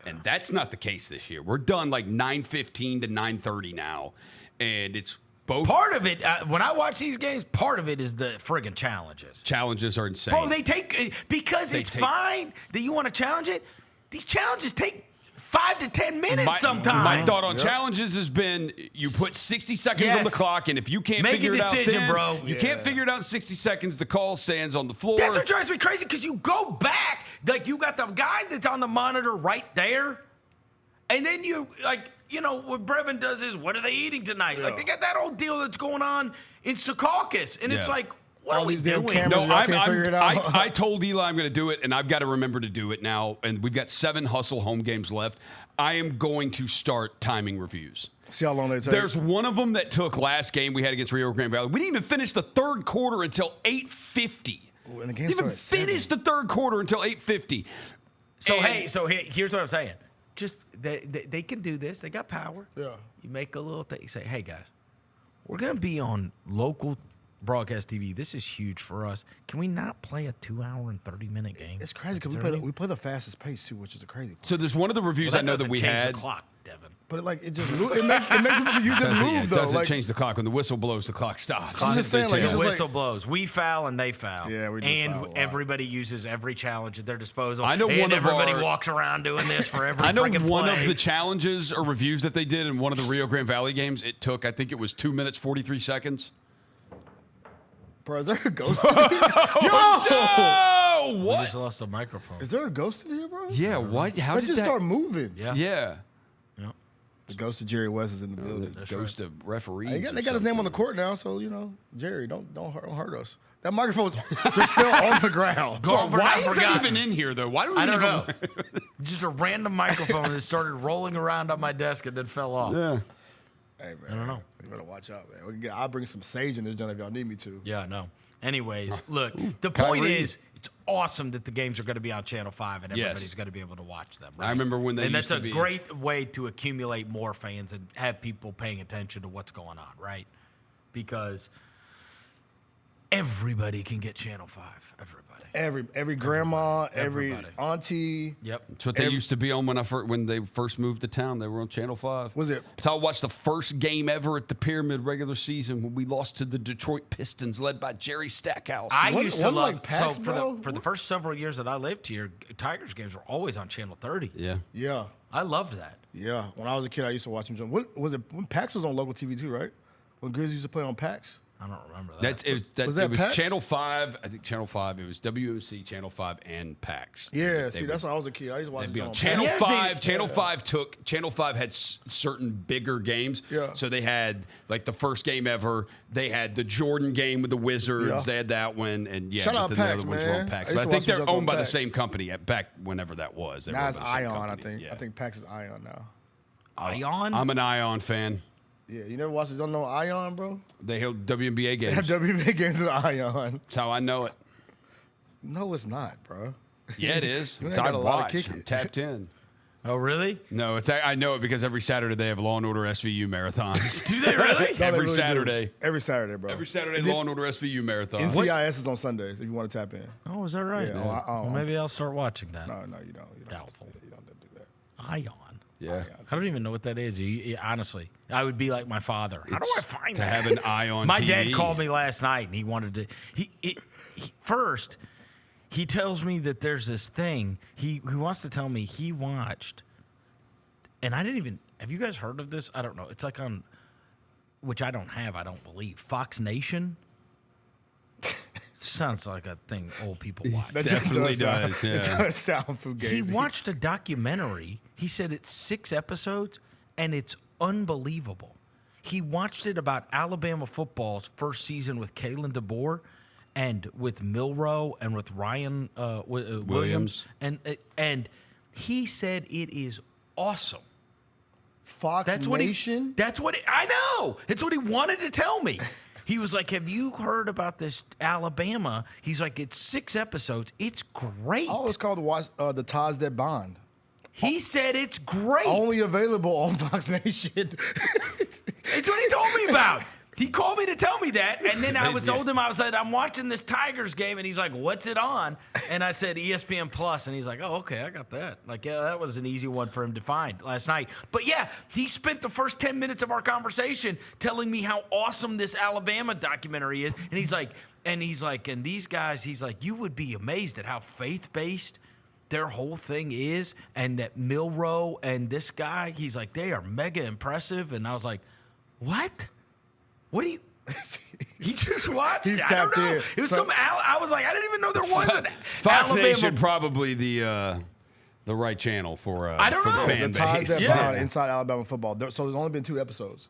And that's not the case this year. We're done like 9:15 to 9:30 now. And it's both. Part of it, when I watch these games, part of it is the friggin' challenges. Challenges are insane. Bro, because it's fine that you want to challenge it, these challenges take 5 to 10 minutes sometimes. My thought on challenges has been you put 60 seconds on the clock, and if you can't figure it out then, bro. You can't figure it out in 60 seconds, the call stands on the floor. That's what drives me crazy, because you go back, like, you got the guy that's on the monitor right there, and then what Brevin does is, what are they eating tonight? Yeah. Like, they got that old deal that's going on in Secaucus, and it's like, what are we doing? No, I told Eli I'm going to do it, and I've got to remember to do it now. And we've got 7 Hustle home games left. I am going to start timing reviews. See how long they take. There's one of them that took last game we had against Rio Grande Valley. We didn't even finish the third quarter until 8:50. Ooh, and the game Didn't even started at finish the third quarter until 8:50. Here's what I'm saying. Just they can do this. They got power. Yeah. You make a little thing. You say, hey guys, we're gonna be on local broadcast TV. This is huge for us. Can we not play a 2 hour and 30-minute game? It's crazy because we play the fastest pace too, which is a crazy part. So there's one of the reviews I know that we change had. The clock, Devin. But it just it makes you just move It though. doesn't change the clock. When the whistle blows, the clock stops. I'm just saying, The it's just whistle blows. We foul and they foul. Yeah, we do and foul a lot. everybody uses every challenge at their disposal. I know and one of everybody our- walks around doing this for every I know friggin' one play. of the challenges or reviews that they did in one of the Rio Grande Valley games. It took, I think it was 2 minutes 43 seconds. Bro, is there a ghost in here? Oh, We what? just lost a microphone. Is there a ghost in here, bro? Yeah, what? How They did just that start moving. Yeah. Yeah. The ghost of Jerry West is in the building. The ghost of referees. They got his name on the court now, so Jerry, don't hurt us. That microphone just fell on the ground. Why is that even in here, though? Why do we I don't even know. Just a random microphone that started rolling around on my desk and then fell off. Yeah. Hey, man. I don't know. You better watch out, man. I'll bring some sage in this joint if y'all need me to. Yeah, I know. Anyways, look, the point Kyrie. is, it's awesome that the games are going to be on Channel 5 and Yes. everybody's going to be able to watch them. Right? I remember when they and used that's to a be. great way to accumulate more fans and have people paying attention to what's going on, right? Because everybody can get Channel 5. Every grandma, every Everybody. auntie. Yep. That's what they used to be on when they first moved to town. They were on Channel 5. Was it? So I watched the first game ever at the Pyramid regular season when we lost to the Detroit Pistons, led by Jerry Stackhouse. I used to Wasn't love like PAX, so bro? for the first several years that I lived here, Tigers games were always on Channel 30. Yeah. Yeah. I loved that. Yeah. When I was a kid, I used to watch them. What was it? When PAX was on local TV too, right? When Grizz used to play on PAX. I don't remember that. Was that it was PAX? Channel 5. I think Channel 5. It was WMC, Channel 5, and PAX. Yeah. See, that's when I was a kid. I used to watch They'd be them on on Channel PAX. 5. Channel 5 Channel 5 had certain bigger games. Yeah. So they had like the first game ever. They had the Jordan game with the Wizards. Yeah. They had that one, and Shout but out then PAX, the other ones were on man. PAX. I But used I to think watch they're those on owned by the PAX. same company back whenever that was. They were Now owned it's by the same Ion, I company. think. Yeah. I think PAX is Ion now. Ion? I'm an Ion fan. Yeah, you never watched it? Don't know Ion, bro? They held WNBA They have games. WNBA games in Ion. That's how I know it. No, it's not, bro. Yeah, it is. You It's ain't I got a lot of watch. kick I'm it. tapped in. Oh, really? No, I know it because every Saturday they have Law and Order SVU marathons. Do they really? No, they Every really do. Saturday. Every Saturday, bro. Every Saturday, And then Law and Order SVU marathon. NCIS is on Sundays if you want to tap in. Oh, is that right? Yeah, Well, maybe I'll start watching that. No, you don't. You don't Doubtful. You don't do that. Ion. Yeah. I don't even know what that is. Honestly, I would be like my father. How do I find to that? have an eye on My TV. dad called me last night and he wanted to. First, he tells me that there's this thing. He wants to tell me he watched, and I didn't even. Have you guys heard of this? I don't know. It's like on, which I don't have. I don't believe Fox Nation. Sounds like a thing old people watch. That Definitely sound- does, yeah. It does sound fugazi. He watched a documentary. He said it's 6 episodes, and it's unbelievable. He watched it about Alabama football's first season with Kalen DeBoer and with Milroe and with Ryan Williams. And he said it is awesome. Fox Nation? That's what I know. It's what he wanted to tell me. He was like, have you heard about this Alabama? He's like, it's 6 episodes. It's great. Oh, it's called the Taz That Bond. He said it's great. Only available on Fox Nation. It's what he told me about. He called me to tell me that, and then I told him, I was like, I'm watching this Tigers game, and he's like, what's it on? And I said, ESPN Plus, and he's like, oh, okay, I got that. Like, yeah, that was an easy one for him to find last night. But yeah, he spent the first 10 minutes of our conversation telling me how awesome this Alabama documentary is, and he's like, and these guys, he's like, you would be amazed at how faith-based their whole thing is, and that Milroe and this guy, he's like, they are mega impressive, and I was like, what? What do you? He just watched. He's I don't tapped know. in. It was So- I was like, I didn't even know there was an Fox Alabama. Nation probably the right channel for I don't for know. the fan The Taz base. That Bond inside Alabama football. So there's only been 2 episodes.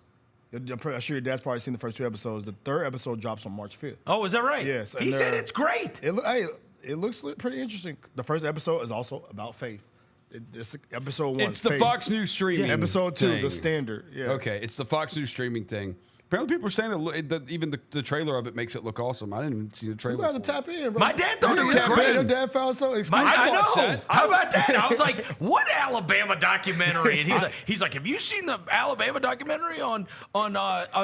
I'm sure your dad's probably seen the first 2 episodes. The 3rd episode drops on March 5th. Oh, is that right? Yes. He said it's great. It looks pretty interesting. The first episode is also about faith. It's episode 1. It's the Fox News streaming. Episode 2, thing. the standard. Yeah. Okay, it's the Fox News streaming thing. Apparently, people are saying that even the trailer of it makes it look awesome. I didn't even see the trailer. You got to tap in, bro. My dad thought it was great. Your dad found so exclusive. I watched know. that. How about that? I was like, what Alabama documentary? And he's like, have you seen the Alabama documentary on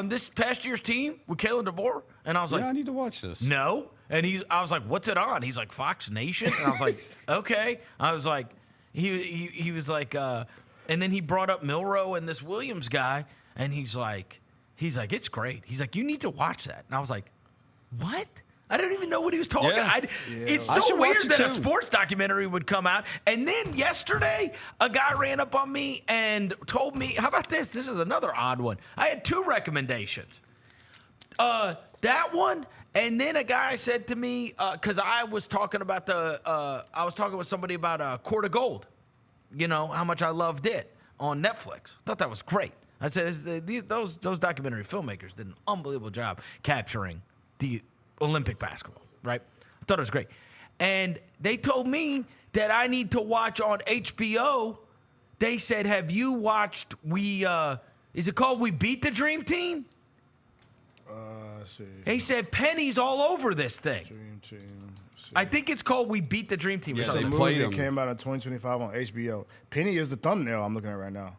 this past year's team with Kalen DeBoer? And I was like, I need to watch this. no. And I was like, what's it on? He's like, Fox Nation. And I was like, okay. I was like, he was like, and then he brought up Milroe and this Williams guy, and he's like, it's great. He's like, you need to watch that. And I was like, what? I don't even know what he was talking. Yeah. It's I so should watch weird it that a too. sports documentary would come out. And then yesterday, a guy ran up on me and told me, how about this? This is another odd one. I had 2 recommendations. That one, and then a guy said to me, because I was talking about I was talking with somebody about Court of Gold, you know, how much I loved it on Netflix. I thought that was great. I said, those documentary filmmakers did an unbelievable job capturing the Olympic basketball, right? I thought it was great. And they told me that I need to watch on HBO. They said, have you watched is it called We Beat the Dream Team? Let's see. They said pennies all over this thing. Dream Team. Let's see. I think it's called We Beat the Dream Team. or Yeah, It's a something. they movie played that them. came out in 2025 on HBO. Penny is the thumbnail I'm looking at right now.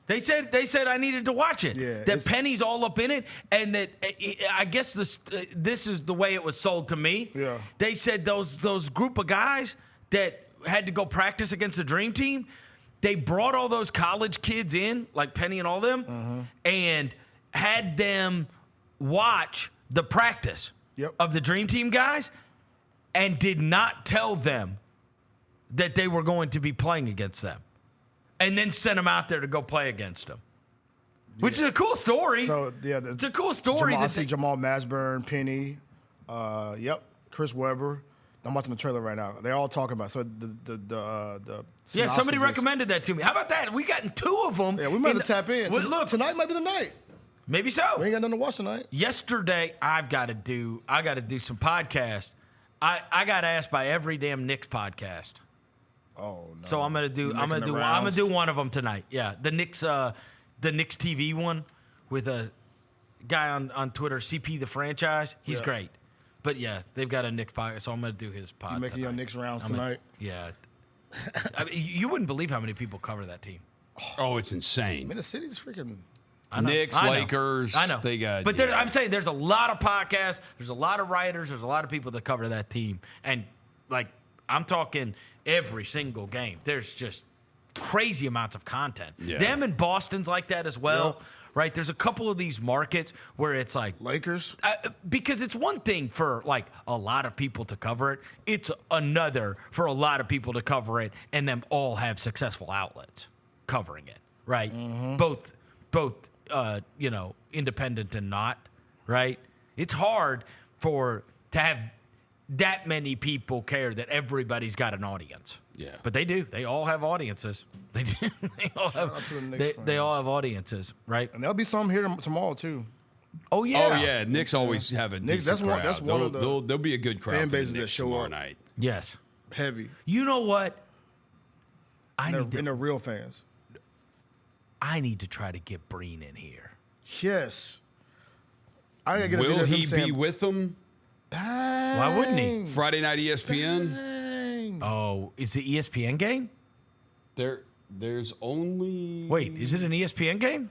They said I needed to watch it. Yeah, that pennies all up in it, and that I guess this is the way it was sold to me. Yeah. They said those group of guys that had to go practice against the Dream Team, they brought all those college kids in, like Penny and all them, and had them watch the practice of the Dream Team guys, and did not tell them that they were going to be playing against them. And then sent them out there to go play against them, which is a cool story. So yeah, it's a cool story. Jamal Mashburn, Penny, Chris Webber. I'm watching the trailer right now. They're all talking about. So the yeah, somebody synopsis recommended that to me. How about that? We gotten 2 of them. Yeah, we might have to tap in. Look, tonight might be the night. maybe so. We ain't got nothing to watch tonight. Yesterday, I got to do some podcasts. I got asked by every damn Knicks podcast. Oh no! So I'm gonna do one of them tonight. Yeah, the Knicks TV one with a guy on Twitter, CP the franchise. He's great. But yeah, they've got a Knicks podcast, so I'm gonna do his podcast. You making your Knicks rounds tonight? Yeah. I mean, you wouldn't believe how many people cover that team. Oh, it's insane. I mean, the city's freaking. Knicks, Lakers. I know. They got. But I'm saying there's a lot of podcasts. There's a lot of writers. There's a lot of people that cover that team, and like I'm talking every single game. There's just crazy amounts of content. Yeah. Them in Boston's like that as well, right? There's a couple of these markets where it's like Lakers, because it's one thing for like a lot of people to cover it. It's another for a lot of people to cover it, and them all have successful outlets covering it, right? Both independent and not, right? It's hard to have that many people care that everybody's got an audience. Yeah. But they do. They all have audiences. They do. They all have audiences, right? and there'll be some here tomorrow too. Oh yeah. Oh yeah. Knicks always have a Knicks, decent crowd. that's one of the there'll be a good crowd fan for the bases that Knicks show tomorrow up. night. Yes. Heavy. You know what? And they're real fans. I need to try to get Breen in here. Yes. I gotta get a video Will of him he saying, be with them Dang. Why wouldn't he? Friday night ESPN? Dang. Oh, is it ESPN game? There's only. Wait, is it an ESPN game?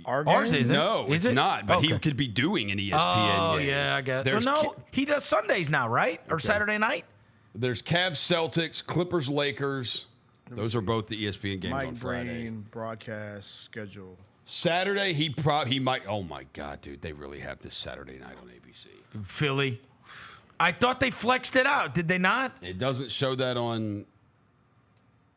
Ours isn't. No, Is it's it? not. But he Okay. could be doing an ESPN Oh game. yeah, I guess. There's no, he does Sundays now, right? Or Saturday night? There's Cavs, Celtics, Clippers, Lakers. Those are both the ESPN games Mike on Friday. Breen broadcast schedule. Saturday, he might. Oh my God, dude! They really have this Saturday night on ABC. Philly. I thought they flexed it out. Did they not? It doesn't show that on.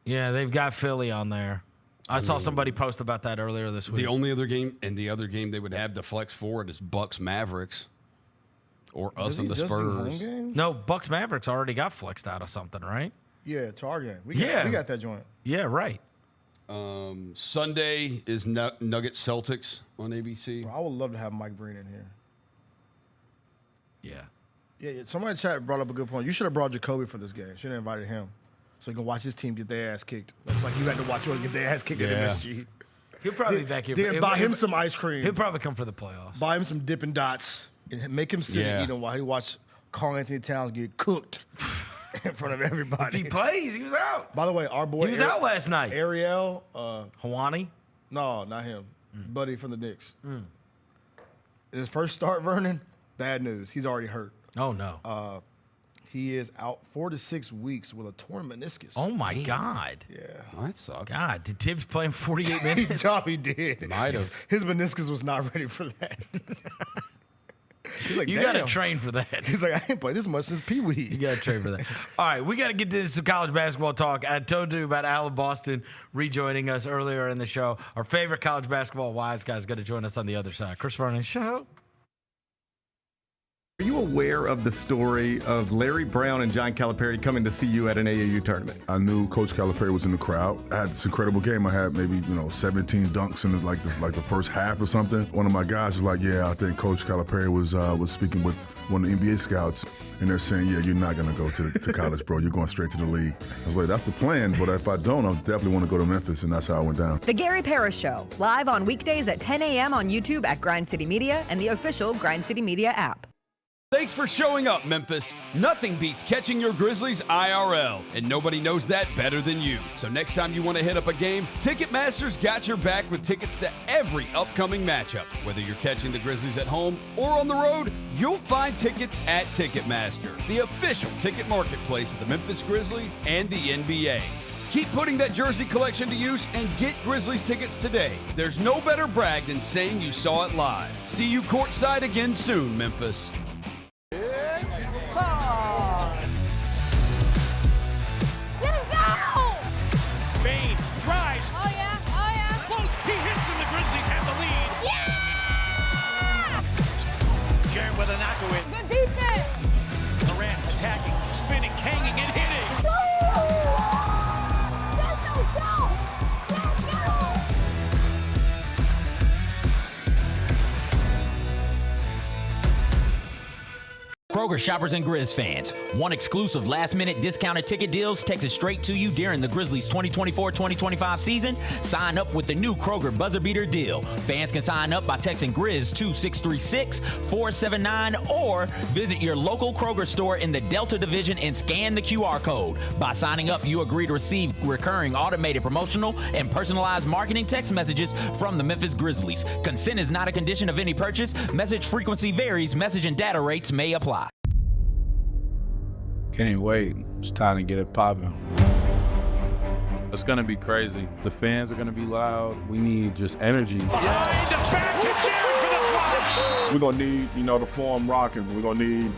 Yeah, they've got Philly on there. I saw somebody post about that earlier this week. The only other game they would have to flex for it is Bucks Mavericks, or us and the Spurs. No, Bucks Mavericks already got flexed out of something, right? Yeah, it's our game. We got that joint. Yeah, right. Sunday is Nuggets Celtics on ABC. Bro, I would love to have Mike Breen in here. Yeah. Yeah, somebody in chat brought up a good point. You should have brought Jacoby for this game. Should have invited him. so he can watch his team get their ass kicked. It's like you had to watch yours get their ass kicked at MSG. He'll probably be back here. Then buy him some ice cream. He'll probably come for the playoffs. Buy him some Dippin' Dots and make him sit and eat them while he watch Karl Anthony Towns get cooked in front of everybody. If he plays, he was out. By the way, our boy He was out last night. Ariel. Hawani? No, not him. Buddy from the Knicks. His first start, Vernon, bad news. He's already hurt. Oh, no. He is out 4 to 6 weeks with a torn meniscus. Oh, my God. Yeah. Oh, that sucks. God, did Tibbs play him 48 minutes? He did. Might have. His meniscus was not ready for that. He's like, You got to "Damn." train for that. He's like, I ain't played this much since Pee Wee. You got to train for that. All right, we got to get to some college basketball talk. I told you about Allen Boston rejoining us earlier in the show. Our favorite college basketball wise guy is going to join us on the other side. Chris Vernon Show. Are you aware of the story of Larry Brown and John Calipari coming to see you at an AAU tournament? I knew Coach Calipari was in the crowd. I had this incredible game. I had maybe 17 dunks in the first half or something. One of my guys was like, "Yeah, I think Coach Calipari was speaking with one of the NBA scouts, and they're saying, yeah, you're not gonna go to college, bro. You're going straight to the league." I was like, "That's the plan, but if I don't, I definitely want to go to Memphis," and that's how I went down. The Gary Parrish Show, live on weekdays at 10 a.m. on YouTube at Grind City Media and the official Grind City Media app. Thanks for showing up, Memphis. Nothing beats catching your Grizzlies IRL, and nobody knows that better than you. So next time you want to hit up a game, Ticketmaster's got your back with tickets to every upcoming matchup. Whether you're catching the Grizzlies at home or on the road, you'll find tickets at Ticketmaster, the official ticket marketplace of the Memphis Grizzlies and the NBA. Keep putting that jersey collection to use and get Grizzlies tickets today. There's no better brag than saying you saw it live. See you courtside again soon, Memphis. Bain drives. Oh yeah, oh yeah. Close. He hits and the Grizzlies have the lead. Yeah! Jaron with a knockaway. Good defense. Morant attacking, spinning, hanging, and hitting. Let's go, go! Let's go! Kroger shoppers and Grizz fans, one exclusive last-minute discounted ticket deals takes it straight to you during the Grizzlies 2024-2025 season. Sign up with the new Kroger Buzzer Beater deal. Fans can sign up by texting Grizz to 636-479 or visit your local Kroger store in the Delta Division and scan the QR code. By signing up, you agree to receive recurring automated promotional and personalized marketing text messages from the Memphis Grizzlies. Consent is not a condition of any purchase. Message frequency varies. Message and data rates may apply. Can't wait. It's time to get it popping. It's going to be crazy. The fans are going to be loud. We need just energy. Behind the back to Jaron for the flush. We're going to need, the form rocking. We're going to need,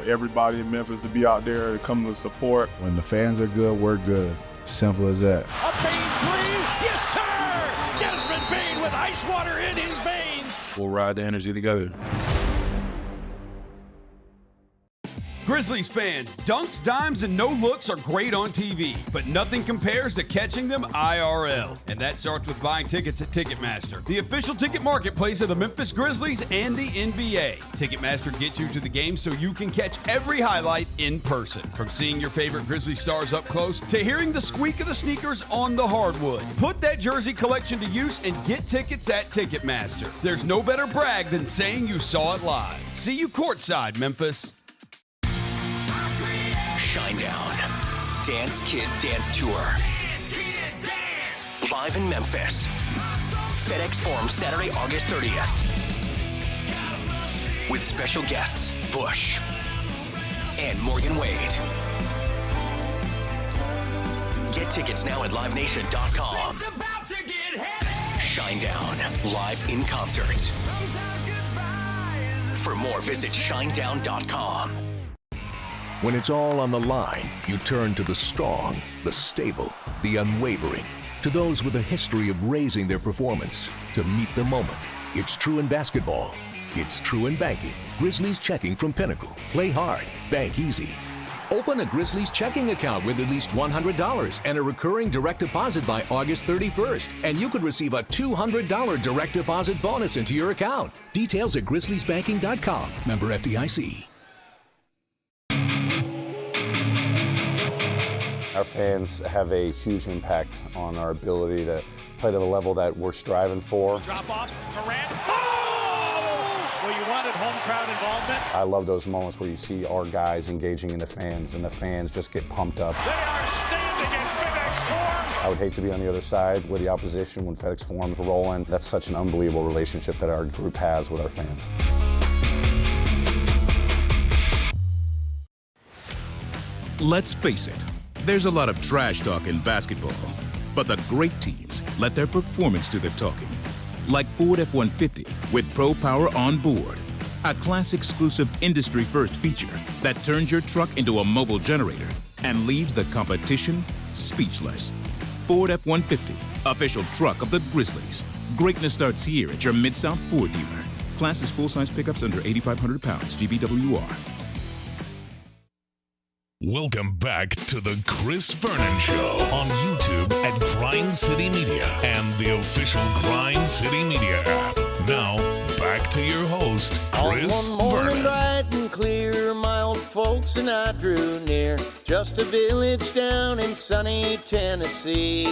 everybody in Memphis to be out there to come to support. When the fans are good, we're good. Simple as that. A Bain three. Yes, sir. Desmond Bain with ice water in his veins. We'll ride the energy together. Grizzlies fans, dunks, dimes, and no-looks are great on TV, but nothing compares to catching them IRL. And that starts with buying tickets at Ticketmaster, the official ticket marketplace of the Memphis Grizzlies and the NBA. Ticketmaster gets you to the game so you can catch every highlight in person. From seeing your favorite Grizzly stars up close to hearing the squeak of the sneakers on the hardwood. Put that jersey collection to use and get tickets at Ticketmaster. There's no better brag than saying you saw it live. See you courtside, Memphis. Shinedown. Dance Kid Dance Tour. Live in Memphis. FedEx Forum Saturday, August 30th. With special guests, Bush and Morgan Wade. Get tickets now at livenation.com. Shinedown, live in concert. For more, visit shinedown.com. When it's all on the line, you turn to the strong, the stable, the unwavering. To those with a history of raising their performance to meet the moment. It's true in basketball. It's true in banking. Grizzlies checking from Pinnacle. Play hard. Bank easy. Open a Grizzlies checking account with at least $100 and a recurring direct deposit by August 31st, and you could receive a $200 direct deposit bonus into your account. Details at grizzliesbanking.com. Member FDIC. Our fans have a huge impact on our ability to play to the level that we're striving for. Drop off, Durant. Oh! Well, you wanted home crowd involvement. I love those moments where you see our guys engaging in the fans, and the fans just get pumped up. They are standing in FedEx Forum. I would hate to be on the other side with the opposition when FedEx Forum's rolling. That's such an unbelievable relationship that our group has with our fans. Let's face it, there's a lot of trash talk in basketball, but the great teams let their performance do the talking. Like Ford F-150 with Pro Power on board, a class-exclusive industry-first feature that turns your truck into a mobile generator and leaves the competition speechless. Ford F-150, official truck of the Grizzlies. Greatness starts here at your Mid-South Ford dealer. Class is full-size pickups under 8,500 pounds, GBWR. Welcome back to the Chris Vernon Show on YouTube at Grind City Media and the official Grind City Media app. Now, back to your host, Chris On one morning Vernon. bright and clear, my old folks and I drew near, just a village down in sunny Tennessee.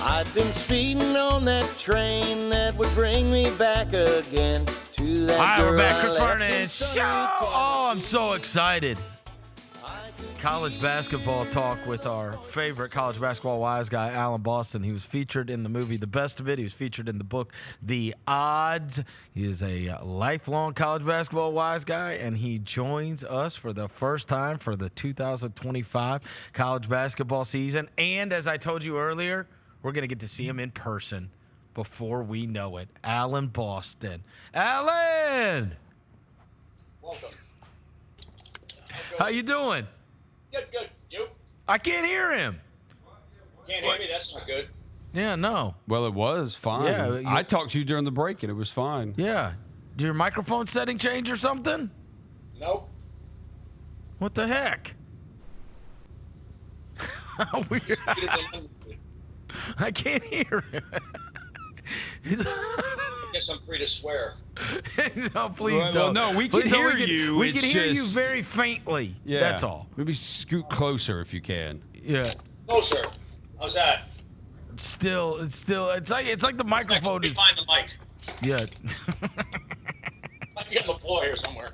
I'd been speeding on that train that would bring me back again to that All right, girl we're back. I Chris left Vernon in Show. sunny Oh, I'm so excited. College basketball talk with our favorite college basketball wise guy, Alan Boston. He was featured in the movie The Best of It. He was featured in the book The Odds. He is a lifelong college basketball wise guy, and he joins us for the first time for the 2025 college basketball season. And as I told you earlier, we're going to get to see him in person before we know it. Alan Boston. Alan! Welcome. How you doing? Good. You? I can't hear him. Can't hear me? That's not good. Yeah, no. Well, it was fine. Yeah, I talked to you during the break, and it was fine. Yeah. Did your microphone setting change or something? Nope. What the heck? How weird. I can't hear him. I guess I'm free to swear. No, please Well, don't. no, we can Please, hear you. We It's can hear you just- very faintly. Yeah. That's all. Maybe scoot closer if you can. Yeah. Closer. How's that? It's like the microphone Let me is. find the mic. Yeah. Might be on the floor here somewhere.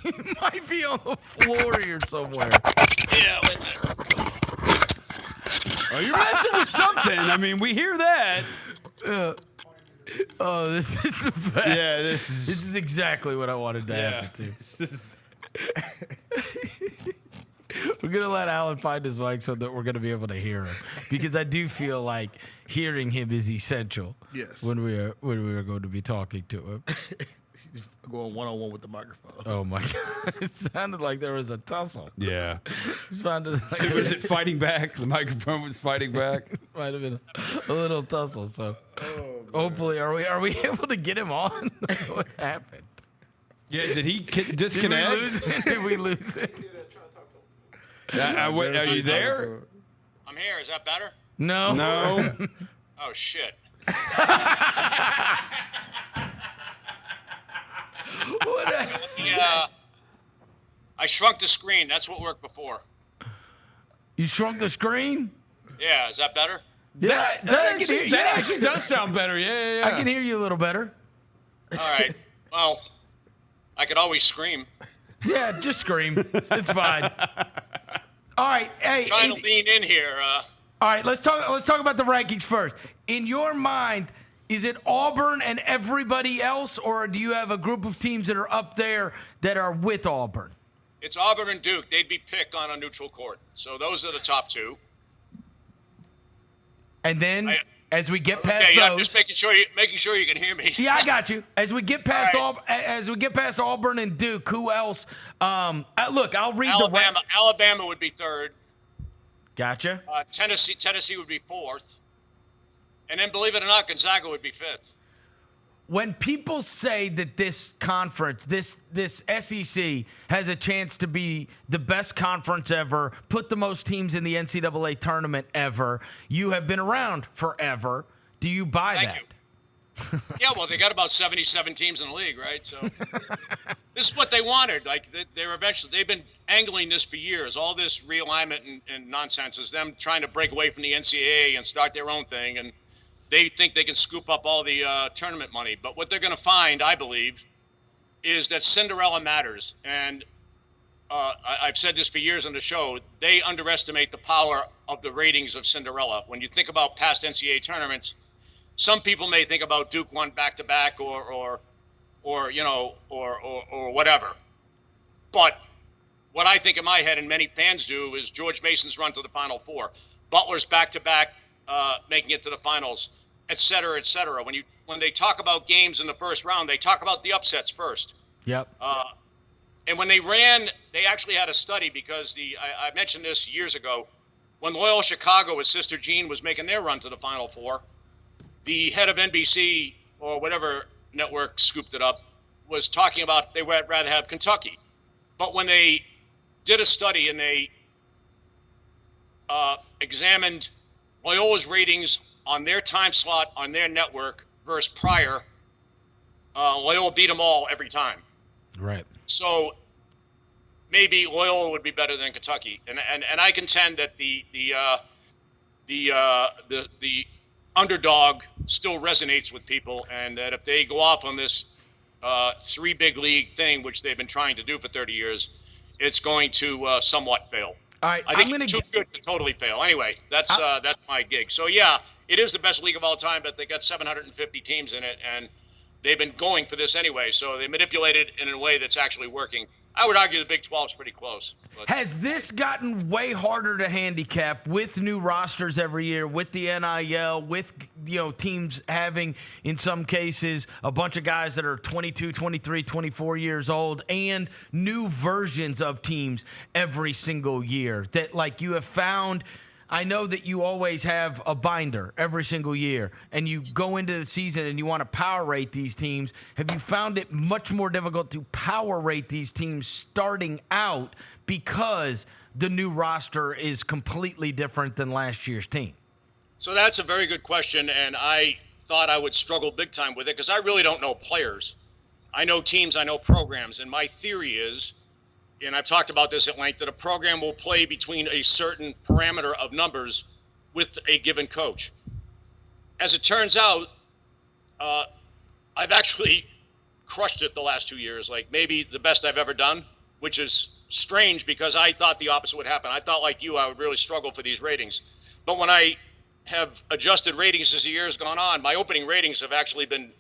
It might be on the floor here somewhere. Yeah, wait a minute. Oh, you're messing with something. I mean, we hear that. Oh, this is the best. Yeah, this is exactly what I wanted to happen to. We're gonna let Alan find his mic so that we're gonna be able to hear him, because I do feel like hearing him is essential. Yes. When we are going to be talking to him. He's going one-on-one with the microphone. Oh my God! It sounded like there was a tussle. Yeah. It sounded like Was it fighting back? The microphone was fighting back. Might have been a little tussle. So hopefully, are we able to get him on? What happened? Yeah. Did he disconnect? Did we lose it? Are you there? I'm here. Is that better? No. No. Oh, shit. What I shrunk the screen. That's what worked before. You shrunk the screen? Yeah, is that better? Yeah, That actually does sound better. Yeah. I can hear you a little better. All right. Well, I could always scream. Yeah, just scream. It's fine. All right. Hey, Trying to lean in here. all right, let's talk about the rankings first. In your mind, is it Auburn and everybody else, or do you have a group of teams that are up there that are with Auburn? It's Auburn and Duke. They'd be picked on a neutral court. So those are the top two. And then as we get past those, I'm just making sure you can hear me. Yeah, I got you. As we get past right. Auburn and Duke, who else? Look, I'll read Alabama would be third. Gotcha. Tennessee would be fourth. And then, believe it or not, Gonzaga would be fifth. When people say that this conference, this SEC, has a chance to be the best conference ever, put the most teams in the NCAA tournament ever, you have been around forever. Do you buy that? Yeah, well, they got about 77 teams in the league, right? So This is what they wanted. Like they've been angling this for years. All this realignment and nonsense is them trying to break away from the NCAA and start their own thing. And they think they can scoop up all the tournament money. But what they're going to find, I believe, is that Cinderella matters. And I've said this for years on the show. They underestimate the power of the ratings of Cinderella. When you think about past NCAA tournaments, some people may think about Duke won back-to-back or whatever. But what I think in my head, and many fans do, is George Mason's run to the Final Four, Butler's back-to-back making it to the finals, et cetera, et cetera. When they talk about games in the first round, they talk about the upsets first. Yep. And when they actually had a study because I mentioned this years ago. When Loyola Chicago with Sister Jean was making their run to the Final Four, the head of NBC or whatever network scooped it up was talking about they would rather have Kentucky. But when they did a study and they examined Loyola's ratings on their time slot on their network versus prior, Loyola beat them all every time. Right. So maybe Loyola would be better than Kentucky, and I contend that the underdog still resonates with people, and that if they go off on this 3 big league thing, which they've been trying to do for 30 years, it's going to somewhat fail. All right, I think it's too good to totally fail. Anyway, that's my gig. So yeah, it is the best league of all time, but they got 750 teams in it, and they've been going for this anyway. So they manipulate it in a way that's actually working. I would argue the Big 12 is pretty close. But. Has this gotten way harder to handicap with new rosters every year, with the NIL, with teams having, in some cases, a bunch of guys that are 22, 23, 24 years old, and new versions of teams every single year that, like, you have found? I know that you always have a binder every single year, and you go into the season and you want to power rate these teams. Have you found it much more difficult to power rate these teams starting out because the new roster is completely different than last year's team? So that's a very good question, and I thought I would struggle big time with it because I really don't know players. I know teams, I know programs, and my theory is, and I've talked about this at length, that a program will play between a certain parameter of numbers with a given coach. As it turns out, I've actually crushed it the last 2 years, like maybe the best I've ever done, which is strange because I thought the opposite would happen. I thought, like you, I would really struggle for these ratings. But when I have adjusted ratings as the year's gone on, my opening ratings have actually been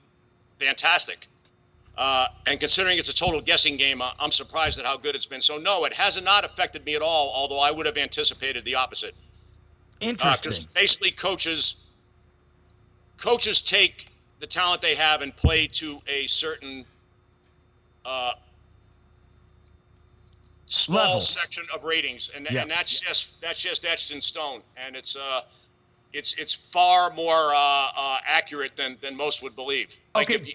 fantastic. And considering it's a total guessing game, I'm surprised at how good it's been. So, no, it has not affected me at all, although I would have anticipated the opposite. Interesting. Because basically coaches take the talent they have and play to a certain small level section of ratings, and that's just etched in stone. And it's far more accurate than most would believe. Like okay.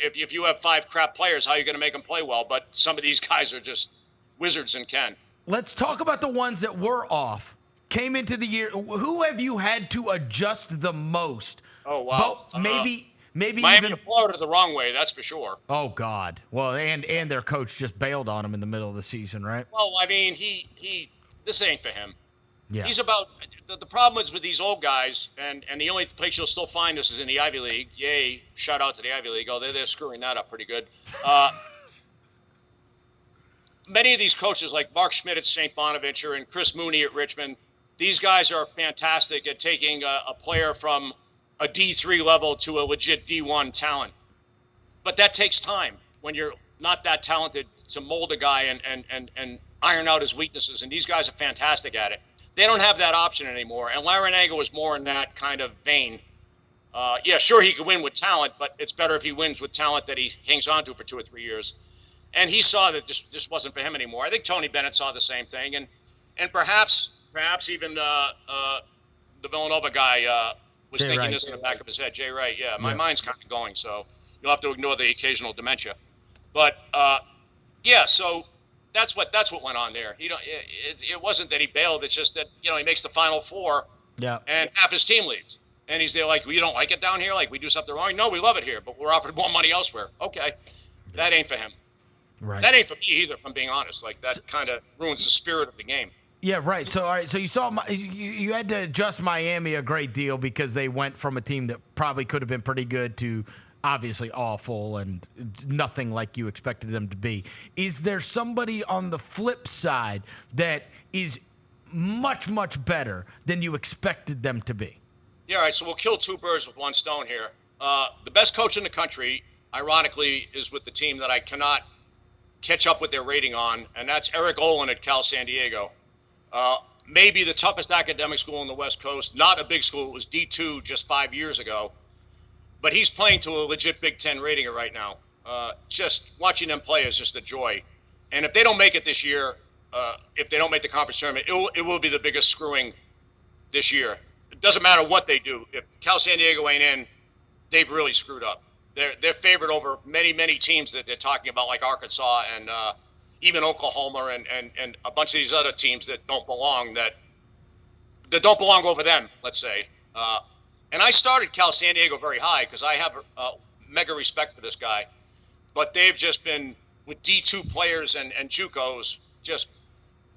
if you have 5 crap players, how are you going to make them play well? But some of these guys are just wizards and can. Let's talk about the ones that were off. Came into the year. Who have you had to adjust the most? Oh wow. Maybe Miami even Florida the wrong way. That's for sure. Oh God. Well, and their coach just bailed on him in the middle of the season, right? Well, I mean, he this ain't for him. Yeah. He's about the problem is with these old guys, and the only place you'll still find this is in the Ivy League. Yay! Shout out to the Ivy League. Oh, they're screwing that up pretty good. Many of these coaches, like Mark Schmidt at St. Bonaventure and Chris Mooney at Richmond, these guys are fantastic at taking a player from a D3 level to a legit D1 talent. But that takes time when you're not that talented to mold a guy and iron out his weaknesses. And these guys are fantastic at it. They don't have that option anymore. And Larinaga was more in that kind of vein. Yeah, sure, he could win with talent, but it's better if he wins with talent that he hangs on to for 2 or 3 years. And he saw that this wasn't for him anymore. I think Tony Bennett saw the same thing. And perhaps even the Villanova guy was Jay thinking Wright. this in the back of his head. Jay Wright, yeah. My mind's kind of going, so you'll have to ignore the occasional dementia. But, yeah, so that's what went on there. It wasn't that he bailed. It's just that, he makes the Final Four, and half his team leaves. And he's there like, well, you don't like it down here? Like, we do something wrong? No, we love it here, but we're offered more money elsewhere. Okay, that ain't for him. Right. That ain't for me either, if I'm being honest. Like, that kind of ruins the spirit of the game. Yeah, right. So, all right. So you saw you had to adjust Miami a great deal because they went from a team that probably could have been pretty good to obviously awful and nothing like you expected them to be. Is there somebody on the flip side that is much, much better than you expected them to be? Yeah, all right. So we'll kill two birds with one stone here. The best coach in the country, ironically, is with the team that I cannot catch up with their rating on, and that's Eric Olin at Cal San Diego. Maybe the toughest academic school on the West Coast. Not a big school. It was D2 just 5 years ago. But he's playing to a legit Big Ten rating right now. Just watching them play is just a joy. And if they don't make it this year, if they don't make the conference tournament, it will be the biggest screwing this year. It doesn't matter what they do. If Cal San Diego ain't in, they've really screwed up. They're favored over many, many teams that they're talking about, like Arkansas and even Oklahoma and a bunch of these other teams that don't belong over them, let's say. And I started Cal San Diego very high because I have mega respect for this guy. But they've just been, with D2 players and JUCOs,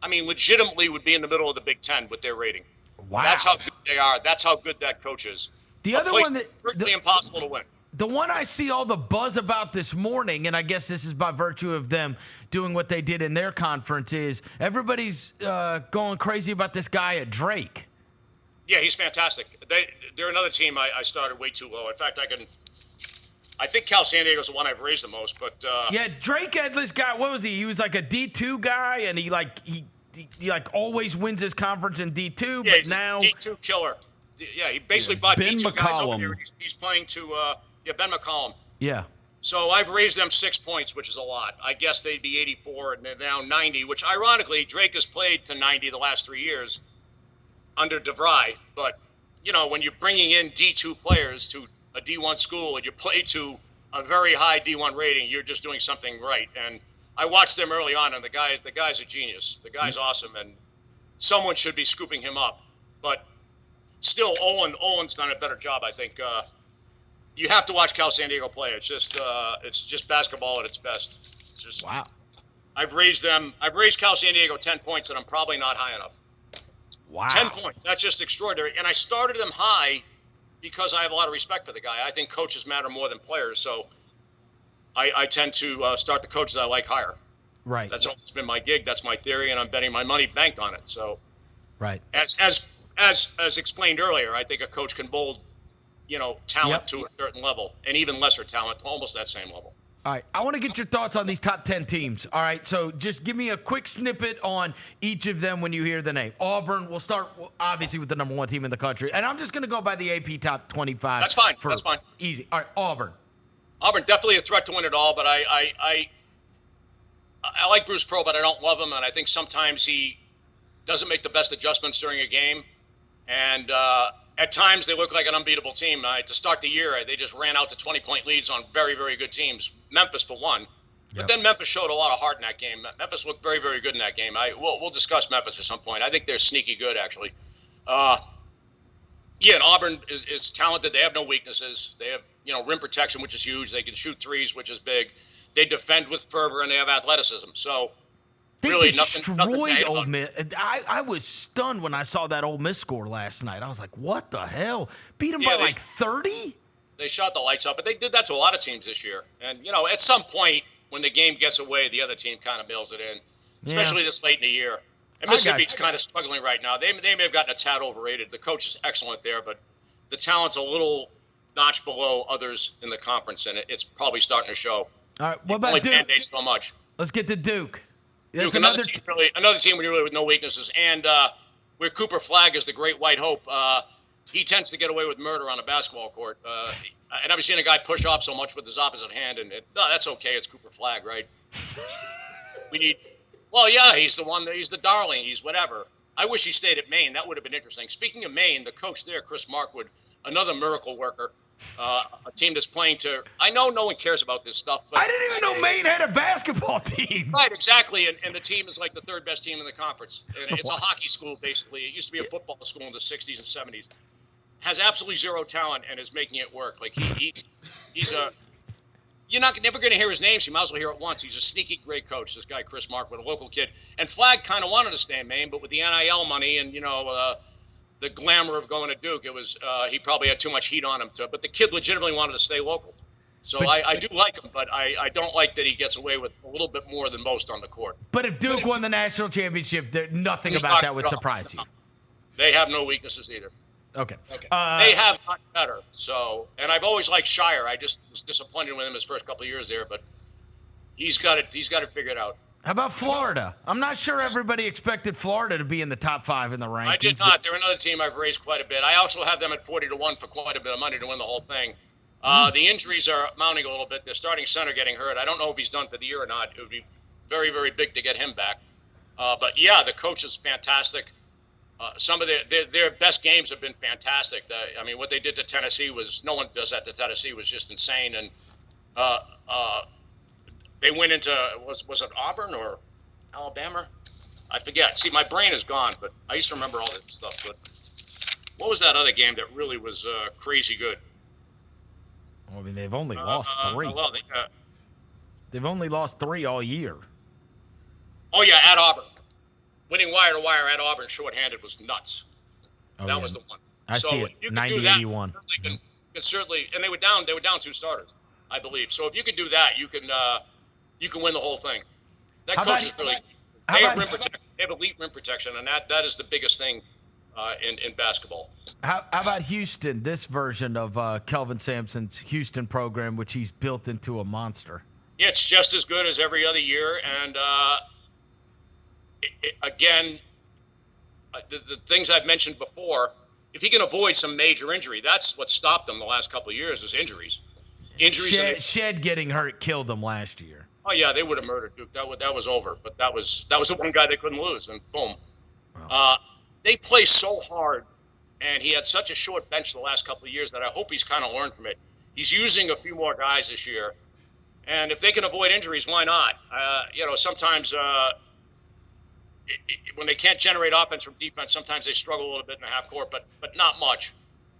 legitimately would be in the middle of the Big Ten with their rating. Wow. That's how good they are. That's how good that coach is. The other one that's virtually impossible to win. The one I see all the buzz about this morning, and I guess this is by virtue of them doing what they did in their conference, is everybody's going crazy about this guy at Drake. Yeah, he's fantastic. They're another team I started way too low. In fact, I think Cal San Diego's the one I've raised the most. But yeah, Drake had this guy. What was he? He was like a D2 guy, and he always wins his conference in D2. Yeah, but he's now a D2 killer. Yeah, he basically bought Ben D2 guys over McCollum. there. He's playing to Ben McCollum. yeah. So I've raised them 6 points, which is a lot. I guess they'd be 84, and they're now 90, which ironically, Drake has played to 90 the last 3 years under DeVry. But, when you're bringing in D2 players to a D1 school and you play to a very high D1 rating, you're just doing something right. And I watched them early on, and the guy's a genius. The guy's awesome, and someone should be scooping him up. But still, Olin's done a better job, I think. You have to watch Cal San Diego play. It's just basketball at its best. It's just wow. I've raised Cal San Diego 10 points, and I'm probably not high enough. Wow. 10 points. That's just extraordinary. And I started them high because I have a lot of respect for the guy. I think coaches matter more than players, so I tend to start the coaches I like higher. Right. That's always been my gig. That's my theory, and I'm betting my money banked on it. So, right. As explained earlier, I think a coach can mold, talent to a certain level, and even lesser talent to almost that same level. All right, I want to get your thoughts on these top 10 teams. All right, so just give me a quick snippet on each of them when you hear the name. Auburn, we'll start obviously with the number one team in the country, and I'm just going to go by the AP top 25. That's fine. That's fine. Easy. All right, Auburn. Auburn, definitely a threat to win it all, but I like Bruce Pearl, but I don't love him, and I think sometimes he doesn't make the best adjustments during a game, and at times they look like an unbeatable team. To start the year, they just ran out to 20-point leads on very, very good teams. Memphis for one, but then Memphis showed a lot of heart in that game. Memphis looked very, very good in that game. We'll discuss Memphis at some point. I think they're sneaky good, actually. And Auburn is talented. They have no weaknesses. They have rim protection, which is huge. They can shoot threes, which is big. They defend with fervor, and they have athleticism. So They really destroyed nothing to hate Ole about. Miss. I was stunned when I saw that Ole Miss score last night. I was like, what the hell? Beat them by like 30? They shot the lights out, but they did that to a lot of teams this year. And, at some point when the game gets away, the other team kind of mails it in, especially this late in the year. And Mississippi's kind of struggling right now. They may have gotten a tad overrated. The coach is excellent there, but the talent's a little notch below others in the conference, and it's probably starting to show. All right, what about Duke? Band-Aid so much. Let's get to Duke. Duke, another team really with no weaknesses. And where Cooper Flagg is the great white hope, he tends to get away with murder on a basketball court. I never seen a guy push off so much with his opposite hand, and that's okay. It's Cooper Flagg, right? He's the one. He's the darling. He's whatever. I wish he stayed at Maine. That would have been interesting. Speaking of Maine, the coach there, Chris Markwood, another miracle worker. A team that's playing to. I know no one cares about this stuff, but I didn't even know Maine had a basketball team. Right, exactly, and the team is like the third best team in the conference. And it's a hockey school basically. It used to be a football school in the '60s and '70s. Has absolutely zero talent and is making it work. Like he's a. you're never going to hear his name, so you might as well hear it once. He's a sneaky great coach, this guy, Chris Mark, with a local kid. And Flagg kind of wanted to stay in Maine, but with the NIL money and, the glamour of going to Duke, it was he probably had too much heat on him. But the kid legitimately wanted to stay local. So I do like him, but I don't like that he gets away with a little bit more than most on the court. But if Duke won the national championship, nothing about that would surprise you. They have no weaknesses either. Okay. They have gotten better. So, and I've always liked Shire. I just was disappointed with him his first couple of years there, but he's got it figured out. How about Florida? I'm not sure everybody expected Florida to be in the top 5 in the rankings. I did not. They're another team I've raised quite a bit. I also have them at 40-1 for quite a bit of money to win the whole thing. The injuries are mounting a little bit. Their starting center getting hurt. I don't know if he's done for the year or not. It would be very, very big to get him back. But yeah, the coach is fantastic. Some of their best games have been fantastic. I mean, what they did to Tennessee no one does that to Tennessee, was just insane. And they went into, was it Auburn or Alabama? I forget. See, my brain is gone, but I used to remember all that stuff. But what was that other game that really was crazy good? I mean, they've only lost 3. They've only lost 3 all year. Oh, yeah, at Auburn. Winning wire to wire at Auburn shorthanded was nuts. That was the one. I see it. 90-81. Can certainly, and they were down 2 starters, I believe. So if you could do that, you can win the whole thing. That coach is really. They have rim protection. They have elite rim protection, and that is the biggest thing in basketball. How about Houston? This version of Kelvin Sampson's Houston program, which he's built into a monster. It's just as good as every other year, and again, the things I've mentioned before. If he can avoid some major injury, that's what stopped them the last couple of years, is injuries. Shed getting hurt killed them last year. Oh yeah, they would have murdered Duke. That was over. But that was the one guy they couldn't lose, and boom. They play so hard, and he had such a short bench the last couple of years that I hope he's kind of learned from it. He's using a few more guys this year, and if they can avoid injuries, why not? Sometimes when they can't generate offense from defense, sometimes they struggle a little bit in the half court, but not much,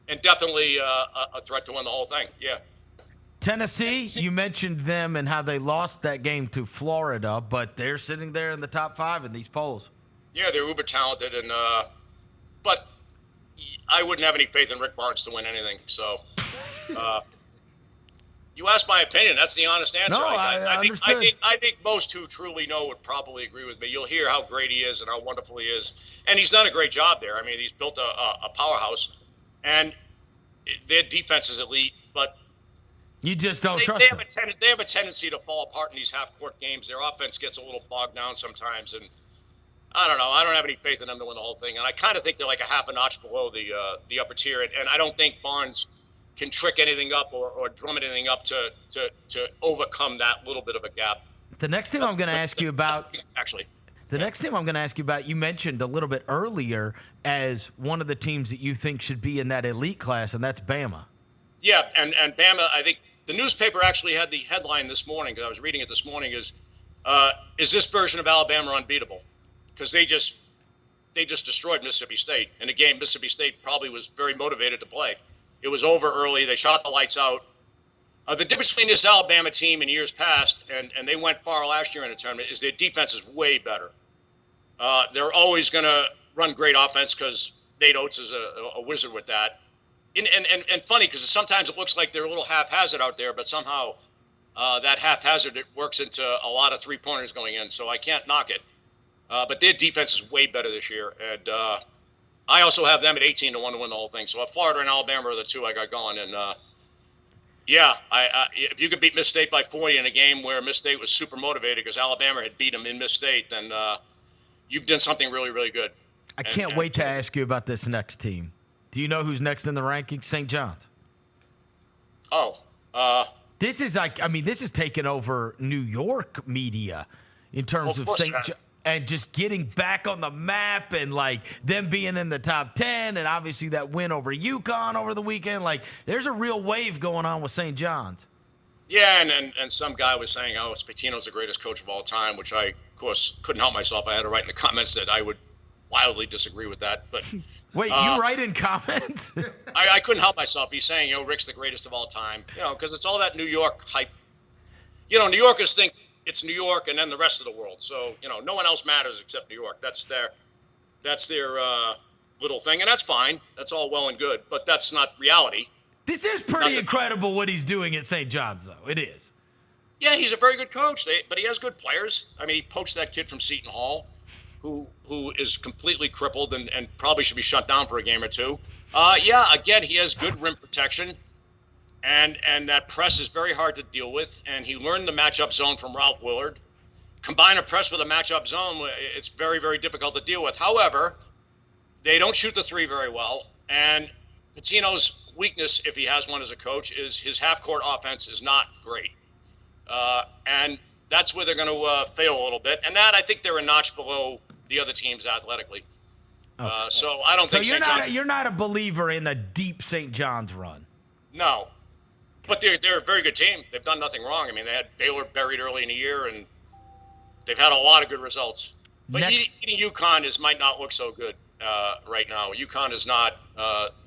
and definitely a threat to win the whole thing. Yeah. Tennessee, you mentioned them and how they lost that game to Florida, but they're sitting there in the top 5 in these polls. Yeah, they're uber talented, and but I wouldn't have any faith in Rick Barnes to win anything. So, you asked my opinion. That's the honest answer. No, I think most who truly know would probably agree with me. You'll hear how great he is and how wonderful he is, and he's done a great job there. I mean, he's built a powerhouse, and their defense is elite, but. You just don't trust them. They have a tendency to fall apart in these half-court games. Their offense gets a little bogged down sometimes, and I don't know. I don't have any faith in them to win the whole thing. And I kind of think they're like a half a notch below the upper tier, and I don't think Barnes can trick anything up or drum anything up to overcome that little bit of a gap. The next team I'm going to ask you about, actually. The next team I'm going to ask you about, you mentioned a little bit earlier as one of the teams that you think should be in that elite class, and that's Bama. Yeah, and Bama, I think. The newspaper actually had the headline this morning, because I was reading it this morning, is this version of Alabama unbeatable? Because they just destroyed Mississippi State in a game Mississippi State probably was very motivated to play. It was over early. They shot the lights out. The difference between this Alabama team in years past, and they went far last year in the tournament, is their defense is way better. They're always going to run great offense because Nate Oates is a wizard with that. And funny, because sometimes it looks like they're a little haphazard out there, but somehow that haphazard, it works into a lot of three-pointers going in, so I can't knock it. But their defense is way better this year, and I also have them at 18-1 to win the whole thing. So Florida and Alabama are the two I got going, and if you could beat Miss State by 40 in a game where Miss State was super motivated because Alabama had beat them in Miss State, then you've done something really, really good. I can't wait to ask you about this next team. Do you know who's next in the rankings? St. John's. This is this is taking over New York media in terms of St. John's and just getting back on the map and like them being in the top 10 and obviously that win over UConn over the weekend. Like there's a real wave going on with St. John's. Yeah, and some guy was saying, Spatino's the greatest coach of all time, which I, of course, couldn't help myself. I had to write in the comments that I would wildly disagree with that, but wait, you write in comments? I couldn't help myself. He's saying, Rick's the greatest of all time, because it's all that New York hype. New Yorkers think it's New York and then the rest of the world. So, no one else matters except New York. That's their little thing, and that's fine. That's all well and good, but that's not reality. This is pretty incredible what he's doing at St. John's, though. It is. Yeah, he's a very good coach, but he has good players. I mean, he poached that kid from Seton Hall, who is completely crippled and probably should be shut down for a game or two. Again, he has good rim protection, and that press is very hard to deal with, and he learned the matchup zone from Ralph Willard. Combine a press with a matchup zone, it's very, very difficult to deal with. However, they don't shoot the three very well, and Pitino's weakness, if he has one as a coach, is his half-court offense is not great. And that's where they're going to fail a little bit. And that, I think they're a notch below the other teams athletically. So I don't think St. John's... you're not a believer in a deep St. John's run. No. But they're a very good team. They've done nothing wrong. I mean, they had Baylor buried early in the year, and they've had a lot of good results. But eating UConn might not look so good right now. UConn is not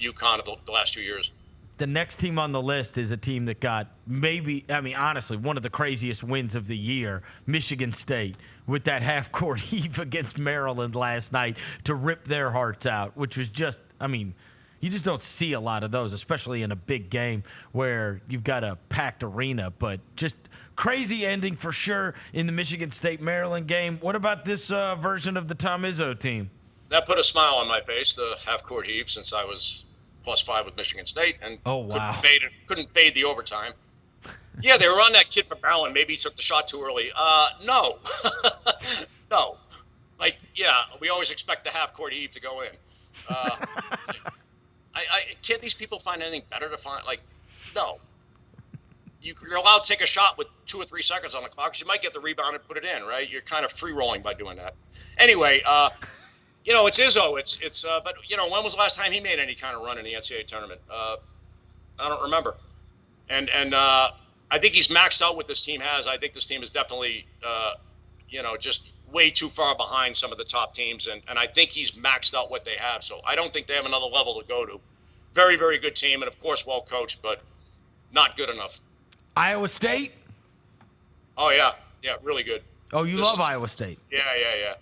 UConn of the last 2 years. The next team on the list is a team that got honestly, one of the craziest wins of the year, Michigan State, with that half-court heave against Maryland last night to rip their hearts out, which was just, you just don't see a lot of those, especially in a big game where you've got a packed arena, but just crazy ending for sure in the Michigan State-Maryland game. What about this version of the Tom Izzo team? That put a smile on my face, the half-court heave, since I was +5 with Michigan State, and couldn't fade the overtime. Yeah, they were on that kid from Maryland. Maybe he took the shot too early. No. No. We always expect the half-court heave to go in. Can't these people find anything better to find? No. You're allowed to take a shot with 2 or 3 seconds on the clock, because you might get the rebound and put it in, right? You're kind of free-rolling by doing that. Anyway, it's Izzo. But when was the last time he made any kind of run in the NCAA tournament? I don't remember. And I think he's maxed out what this team has. I think this team is definitely, just way too far behind some of the top teams. And I think he's maxed out what they have. So I don't think they have another level to go to. Very, very good team. And of course, well coached, but not good enough. Iowa State? Oh, yeah. Yeah, really good. Oh, you love Iowa State? Yeah.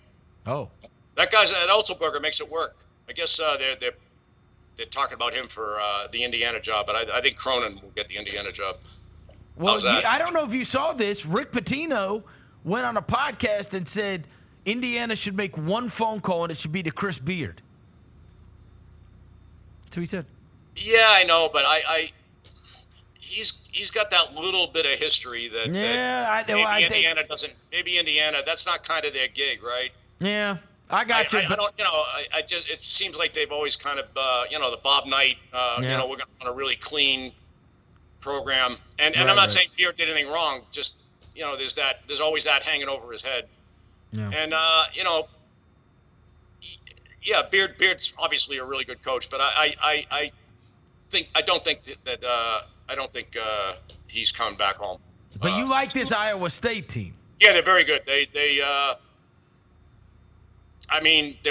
Oh. That guy's at Otzelberger makes it work. I guess they're talking about him for the Indiana job, but I think Cronin will get the Indiana job. Well, I don't know if you saw this. Rick Pitino went on a podcast and said Indiana should make one phone call, and it should be to Chris Beard. That's what he said. Yeah, I know, but he's got that little bit of history that Indiana doesn't. Maybe Indiana, that's not kind of their gig, right? Yeah. I got you. I don't, it seems like they've always kind of, the Bob Knight, we're going to run a really clean program. And I'm not saying Beard did anything wrong. Just, there's always that hanging over his head. Yeah. And, Beard's obviously a really good coach, but I don't think he's coming back home. But you like this Iowa State team? Yeah, they're very good. They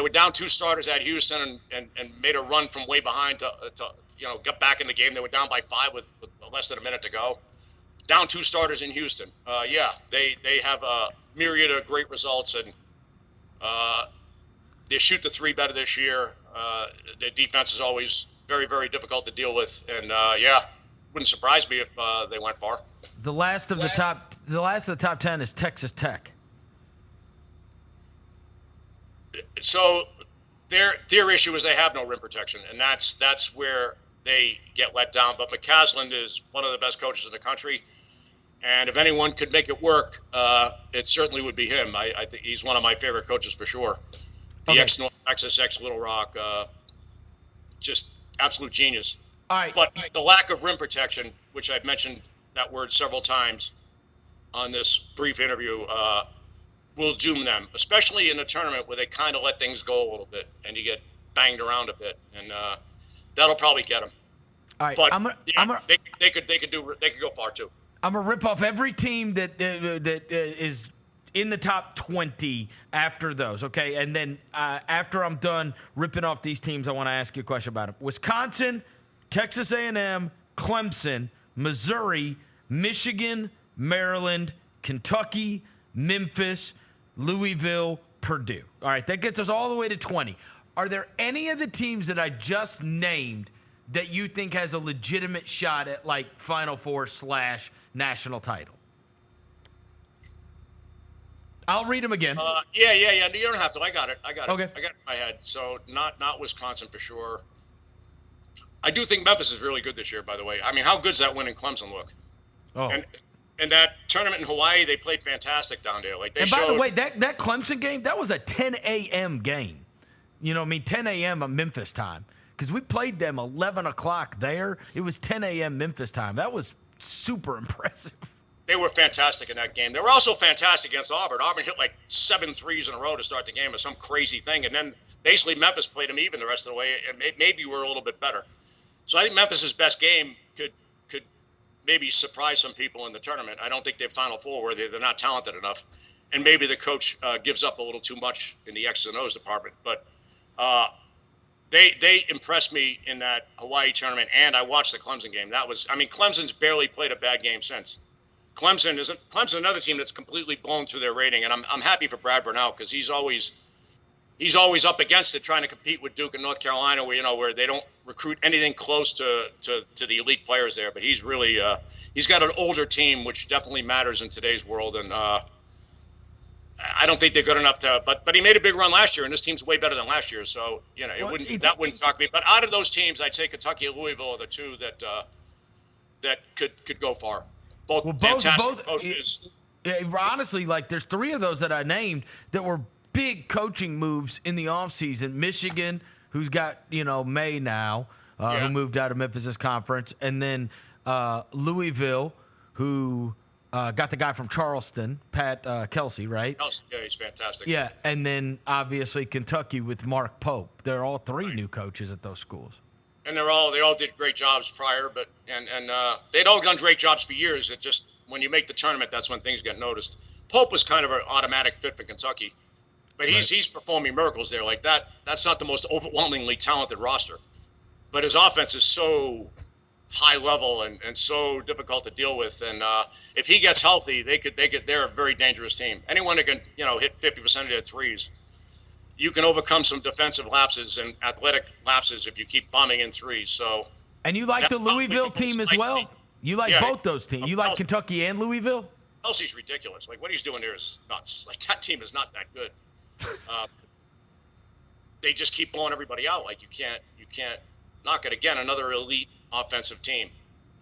were down 2 starters at Houston and made a run from way behind to get back in the game. They were down by 5 with less than a minute to go. Down 2 starters in Houston. They have a myriad of great results, and they shoot the 3 better this year. Their defense is always very, very difficult to deal with, and wouldn't surprise me if they went far. The last of the top 10 is Texas Tech. So their issue is they have no rim protection, and that's where they get let down. But McCaslin is one of the best coaches in the country, and if anyone could make it work, it certainly would be him. I think he's one of my favorite coaches for sure. The ex-North Texas, ex-Little Rock, just absolute genius. All right. But the lack of rim protection, which I've mentioned that word several times on this brief interview, will doom them, especially in a tournament where they kind of let things go a little bit and you get banged around a bit, and that'll probably get them. All right, but they could go far too. I'm gonna rip off every team that is in the top 20 after those, okay? And then after I'm done ripping off these teams, I want to ask you a question about them. Wisconsin, Texas A&M, Clemson, Missouri, Michigan, Maryland, Kentucky, Memphis, Louisville, Purdue. All right, that gets us all the way to 20. Are there any of the teams that I just named that you think has a legitimate shot at like Final Four / national title? I'll read them again. Yeah. You don't have to. I got it. Okay. I got it in my head. So not Wisconsin for sure. I do think Memphis is really good this year, by the way. I mean, how good's that win in Clemson look? Oh. And that tournament in Hawaii, they played fantastic down there. Like they and showed. by the way, that Clemson game, that was a 10 a.m. game. 10 a.m. Memphis time. Because we played them 11 o'clock there. It was 10 a.m. Memphis time. That was super impressive. They were fantastic in that game. They were also fantastic against Auburn. Auburn hit like 7 threes in a row to start the game or some crazy thing. And then basically Memphis played them even the rest of the way. And maybe we're a little bit better. So I think Memphis's best game could maybe surprise some people in the tournament. I don't think they're Final Four where they're not talented enough. And maybe the coach gives up a little too much in the X's and O's department. But they impressed me in that Hawaii tournament. And I watched the Clemson game. Clemson's barely played a bad game since. Clemson's another team that's completely blown through their rating, and I'm happy for Brad Burnell because he's always up against it, trying to compete with Duke and North Carolina, where they don't recruit anything close to the elite players there. But he's really he's got an older team, which definitely matters in today's world, and I don't think they're good enough to. But he made a big run last year, and this team's way better than last year, so that wouldn't shock me. But out of those teams, I'd say Kentucky and Louisville are the two that could go far. Both fantastic coaches. Honestly, there's 3 of those that I named that were big coaching moves in the offseason. Michigan, who's got, May now, who moved out of Memphis' conference. And then Louisville, who got the guy from Charleston, Pat Kelsey, right? Kelsey, yeah, he's fantastic. Yeah, and then obviously Kentucky with Mark Pope. They're all 3 new coaches at those schools. And they all did great jobs prior, but they'd all done great jobs for years. It just when you make the tournament, that's when things get noticed. Pope was kind of an automatic fit for Kentucky, but he's performing miracles there. Like that. That's not the most overwhelmingly talented roster, but his offense is so high level and so difficult to deal with. And if he gets healthy, they're a very dangerous team. Anyone that can hit 50% of their threes. You can overcome some defensive lapses and athletic lapses if you keep bombing in threes. So, and you like the Louisville team as well? You like both those teams? You like Kentucky and Louisville? Kelsey's ridiculous. Like what he's doing there is nuts. Like that team is not that good. They just keep blowing everybody out. Like you can't knock it. Again, another elite offensive team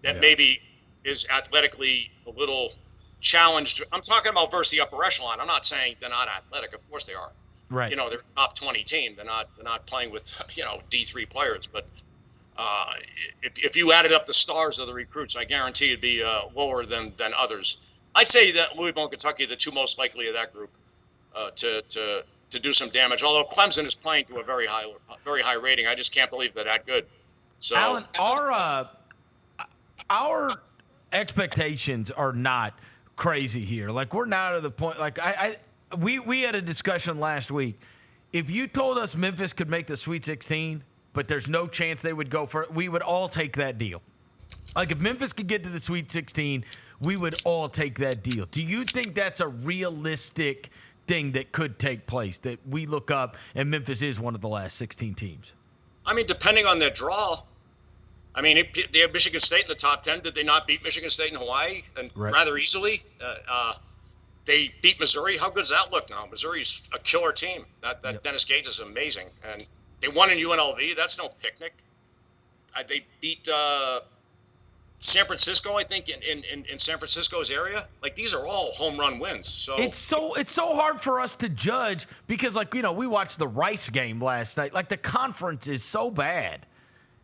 that maybe is athletically a little challenged. I'm talking about versus the upper echelon. I'm not saying they're not athletic. Of course they are. Right. They're a top 20 team. They're not playing with D3 players. But if you added up the stars of the recruits, I guarantee it'd be lower than others. I'd say that Louisville and Kentucky are the 2 most likely of that group to do some damage. Although Clemson is playing to a very high rating, I just can't believe they're that good. So, Alan, our expectations are not crazy here. Like we're now to the point. Like We had a discussion last week. If you told us Memphis could make the Sweet 16, but there's no chance they would go for it, we would all take that deal. Like if Memphis could get to the Sweet 16, we would all take that deal. Do you think that's a realistic thing that could take place, that we look up and Memphis is one of the last 16 teams? I mean, depending on their draw. I mean, they have Michigan State in the top 10. Did they not beat Michigan State in Hawaii and rather easily? They beat Missouri. How good does that look now? Missouri's a killer team. That Dennis Gates is amazing. And they won in UNLV. That's no picnic. They beat San Francisco, I think, in San Francisco's area. Like, these are all home run wins. So it's so hard for us to judge because, we watched the Rice game last night. Like, the conference is so bad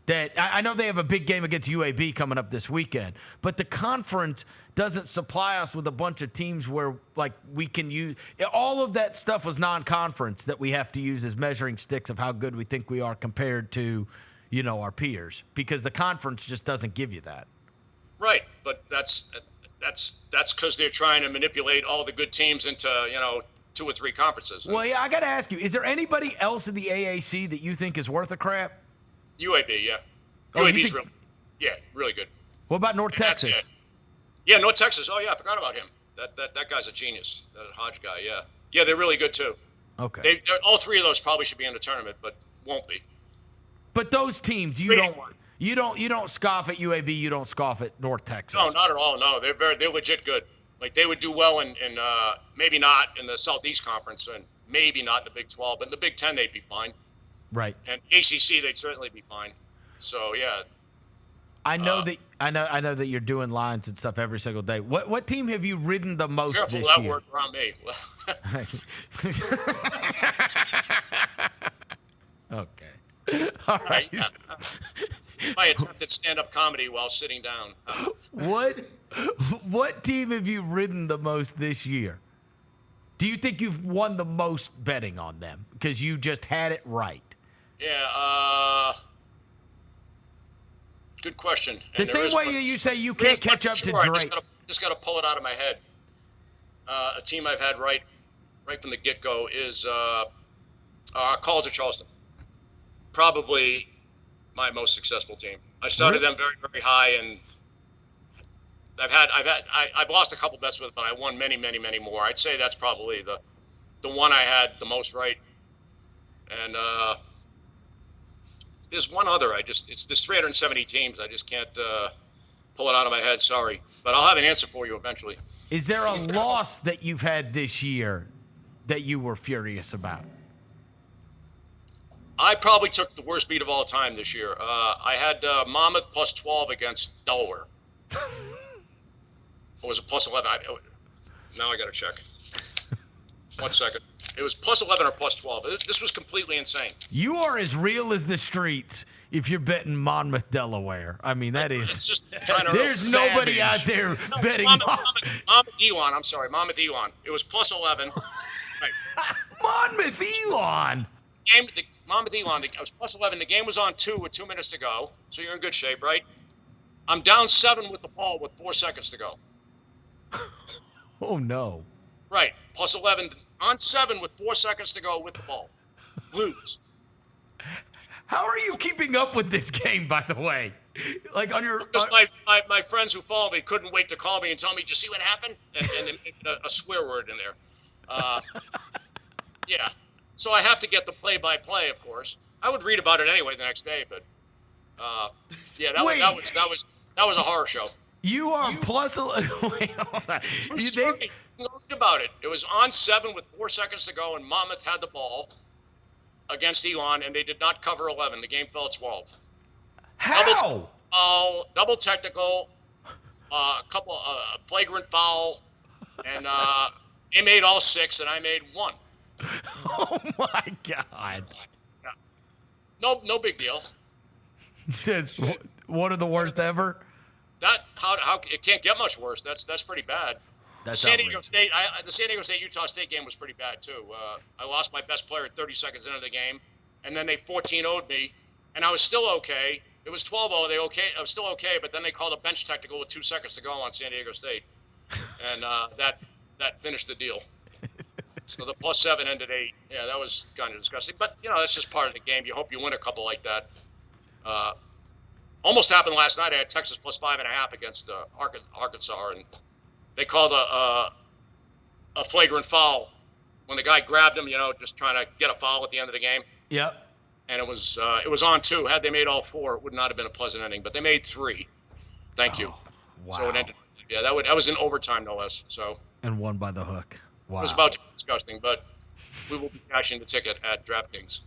that I know they have a big game against UAB coming up this weekend, but the conference doesn't supply us with a bunch of teams where we can use all of that stuff was non-conference that we have to use as measuring sticks of how good we think we are compared to, our peers, because the conference just doesn't give you that. Right, but that's because they're trying to manipulate all the good teams into 2 or 3 conferences. Well, yeah, I got to ask you: is there anybody else in the AAC that you think is worth a crap? UAB, yeah. Oh, UAB's really good. What about North Texas? Yeah, North Texas. Oh, yeah, I forgot about him. That guy's a genius. That Hodge guy, yeah. Yeah, they're really good, too. Okay. All three of those probably should be in the tournament, but won't be. But those teams, you don't scoff at UAB. You don't scoff at North Texas. No, not at all. No, they're legit good. Like they would do well in maybe not in the Southeast Conference and maybe not in the Big 12, but in the Big 10 they'd be fine. Right. And ACC they'd certainly be fine. So yeah. I know that you're doing lines and stuff every single day. What team have you ridden the most Careful this that year? word around me. Okay. All right. Yeah. It's my attempt at stand-up comedy while sitting down. What team have you ridden the most this year? Do you think you've won the most betting on them because you just had it right? Yeah. Good question. The same way that you say you can't catch up to Drake. Just got to pull it out of my head. A team I've had right from the get-go is College of Charleston. Probably my most successful team. I started them very, very high, and I've lost a couple bets with it, but I won many, many, many more. I'd say that's probably the one I had the most right. And there's one other. There's 370 teams. I just can't pull it out of my head. Sorry, but I'll have an answer for you eventually. Is there a loss that you've had this year that you were furious about? I probably took the worst beat of all time this year. I had Monmouth plus 12 against Delaware. Or was it plus 11? Now I got to check. 1 second. It was plus 11 or plus 12. This was completely insane. You are as real as the streets if you're betting Monmouth, Delaware. I mean, that is. It's just trying to. There's nobody out there betting Monmouth Elon. I'm sorry, Monmouth Elon. It was plus 11. Right. Monmouth Elon. Monmouth Elon. It was plus 11. The game was on 2 with 2 minutes to go. So you're in good shape, right? I'm down 7 with the ball with 4 seconds to go. Oh no. Right. Plus 11 on 7 with 4 seconds to go with the ball. Lose. How are you keeping up with this game, by the way? Like on your. Because my friends who follow me couldn't wait to call me and tell me, "Did you see what happened?" And they made a swear word in there. Yeah. So I have to get the play-by-play, of course. I would read about it anyway the next day, but yeah, that was a horror show. You are plus 11. Wait, hold on. Read about it. It was on 7 with 4 seconds to go, and Monmouth had the ball against Elon, and they did not cover 11. The game fell 12. How? Double technical, couple flagrant foul, and they made all 6, and I made 1. Oh my God! No big deal. Just one of the worst ever. How it can't get much worse. That's pretty bad. That's San Diego State. The San Diego State Utah State game was pretty bad too. I lost my best player 30 seconds into the game, and then they 14-0'd me, and I was still okay. It was 12-0. I was still okay, but then they called a bench technical with 2 seconds to go on San Diego State, and that finished the deal. So the plus 7 ended 8. Yeah, that was kind of disgusting. But, that's just part of the game. You hope you win a couple like that. Almost happened last night. I had Texas plus 5.5 against Arkansas, and they called a flagrant foul when the guy grabbed him, just trying to get a foul at the end of the game. Yep. And it was on 2. Had they made all 4, it would not have been a pleasant ending. But they made 3. Thank you. Wow. So it ended. Yeah, that was in overtime, no less. So. And won by the hook. Wow. It was about to be disgusting, but we will be cashing the ticket at DraftKings.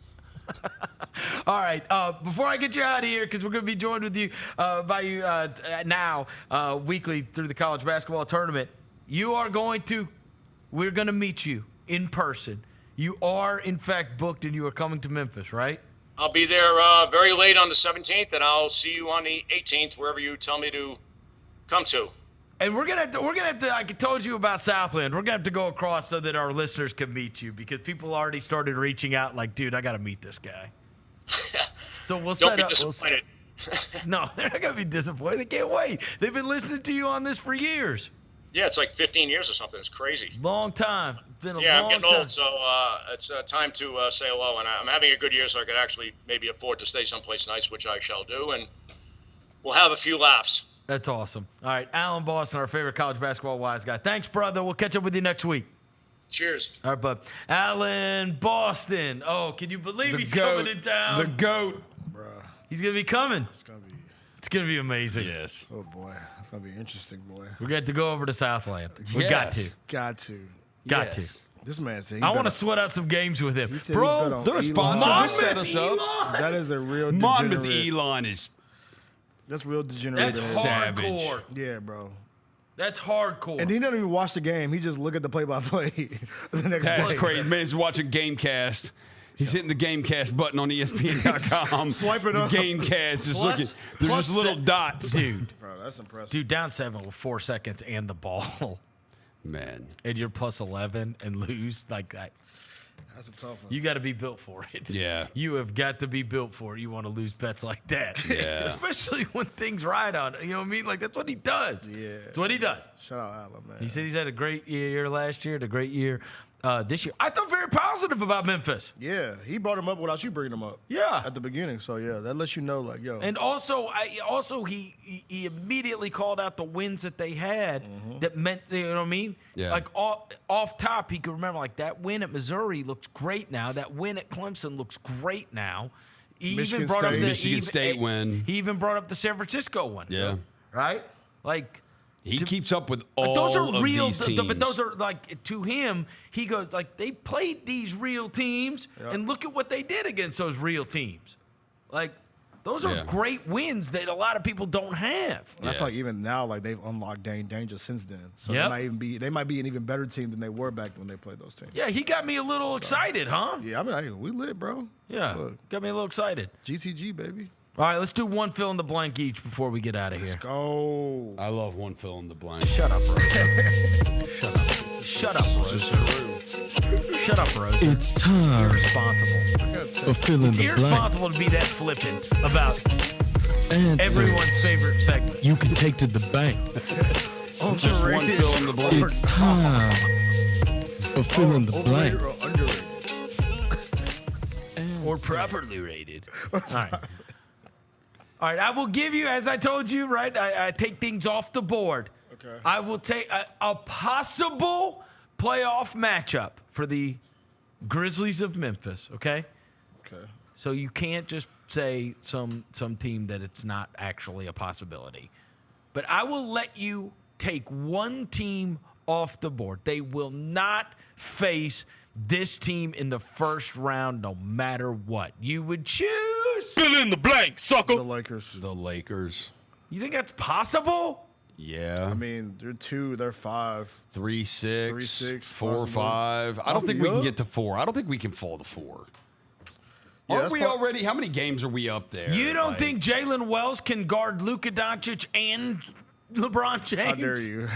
All right. Before I get you out of here, because we're going to be joined with you by you now weekly through the college basketball tournament, we're going to meet you in person. You are, in fact, booked, and you are coming to Memphis, right? I'll be there very late on the 17th, and I'll see you on the 18th, wherever you tell me to come to. And we're gonna have to. I told you about Southland. We're gonna have to go across so that our listeners can meet you, because people already started reaching out. Like, dude, I gotta meet this guy. So we'll set up. Don't be disappointed. No, they're not gonna be disappointed. They can't wait. They've been listening to you on this for years. Yeah, it's like 15 years or something. It's crazy. Long time. It's been a long I'm getting time. old, so it's time to say hello. And I'm having a good year, so I could actually maybe afford to stay someplace nice, which I shall do, and we'll have a few laughs. That's awesome. All right, Alan Boston, our favorite college basketball wise guy. Thanks, brother. We'll catch up with you next week. Cheers. All right, bud. Alan Boston. Oh, can you believe he's coming in town? The GOAT. He's going to be coming. It's going to be amazing. Yes. Oh, boy. That's going to be interesting, boy. We're going to go over to Southland. We got to. Got to. Got to. This man said I want to sweat out some games with him. Bro, they're a sponsor to set us up. That is a real Monmouth degenerate. Elon is That's real degenerate. That's savage. hardcore. Yeah, bro. That's hardcore. And he doesn't even watch the game. He just look at the play-by-play the next That's day. crazy. Man's watching Gamecast. He's hitting the Gamecast button on ESPN.com. Swipe it up. The Gamecast is looking. There's just little dots. Dude. Bro, that's impressive. Dude, down 7 with 4 seconds and the ball. Man. And you're plus 11 and lose like that. That's a tough one. You got to be built for it. Yeah. You have got to be built for it. You want to lose bets like that. Yeah. Especially when things ride on it. You know what I mean? Like, that's what he does. Yeah. That's what he does. Shout out Alan, man. He said he's had a great year last year, a great year this year. I thought very positive about Memphis. Yeah, he brought him up without you bringing him up. Yeah. At the beginning. So, yeah, that lets you know, like, yo. And also, he immediately called out the wins that they had that meant, you know what I mean? Yeah. Like off top, he could remember, like, that win at Missouri looks great now. That win at Clemson looks great now. He Michigan even brought up State. the Michigan State win. He even brought up the San Francisco one. Yeah. Right? Like, He keeps up with all those are of real, these teams. but those are like, to him, he goes like, they played these real teams, and look at what they did against those real teams. Like, those are great wins that a lot of people don't have. I feel like even now, like, they've unlocked Dainja since then. So they might be an even better team than they were back when they played those teams. Yeah, he got me a little excited, huh? Yeah, I mean, hey, we lit, bro. Yeah, Look, got me a little excited. GTG, baby. All right, let's do one fill in the blank each before we get out of here. Let's go. I love one fill in the blank. Shut up, Rose. Shut up, Rose. Shut up, Rose. It's time Irresponsible. for filling It's the blank. irresponsible to be that flippant about Answers everyone's favorite segment. you can take to the bank. Just one fill in the blank. It's time for filling the blank. Overrated or underrated? Or properly rated. All right. All right, I will give you, as I told you, right, I take things off the board. Okay. I will take a possible playoff matchup for the Grizzlies of Memphis, okay? Okay. So you can't just say some team that it's not actually a possibility. But I will let you take one team off the board. They will not face this team in the first round no matter what. You would choose. Fill in the blank, sucker. The Lakers. The Lakers. You think that's possible? Yeah. I mean, they're 2, they're 5. 3-6. 3-6, 4-5. possible. I don't think we can Yeah. get to 4. I don't think we can fall to 4. Yeah, Aren't that's we prob- already? How many games are we up there? You don't Like, think Jalen Wells can guard Luka Doncic and LeBron James? How dare you?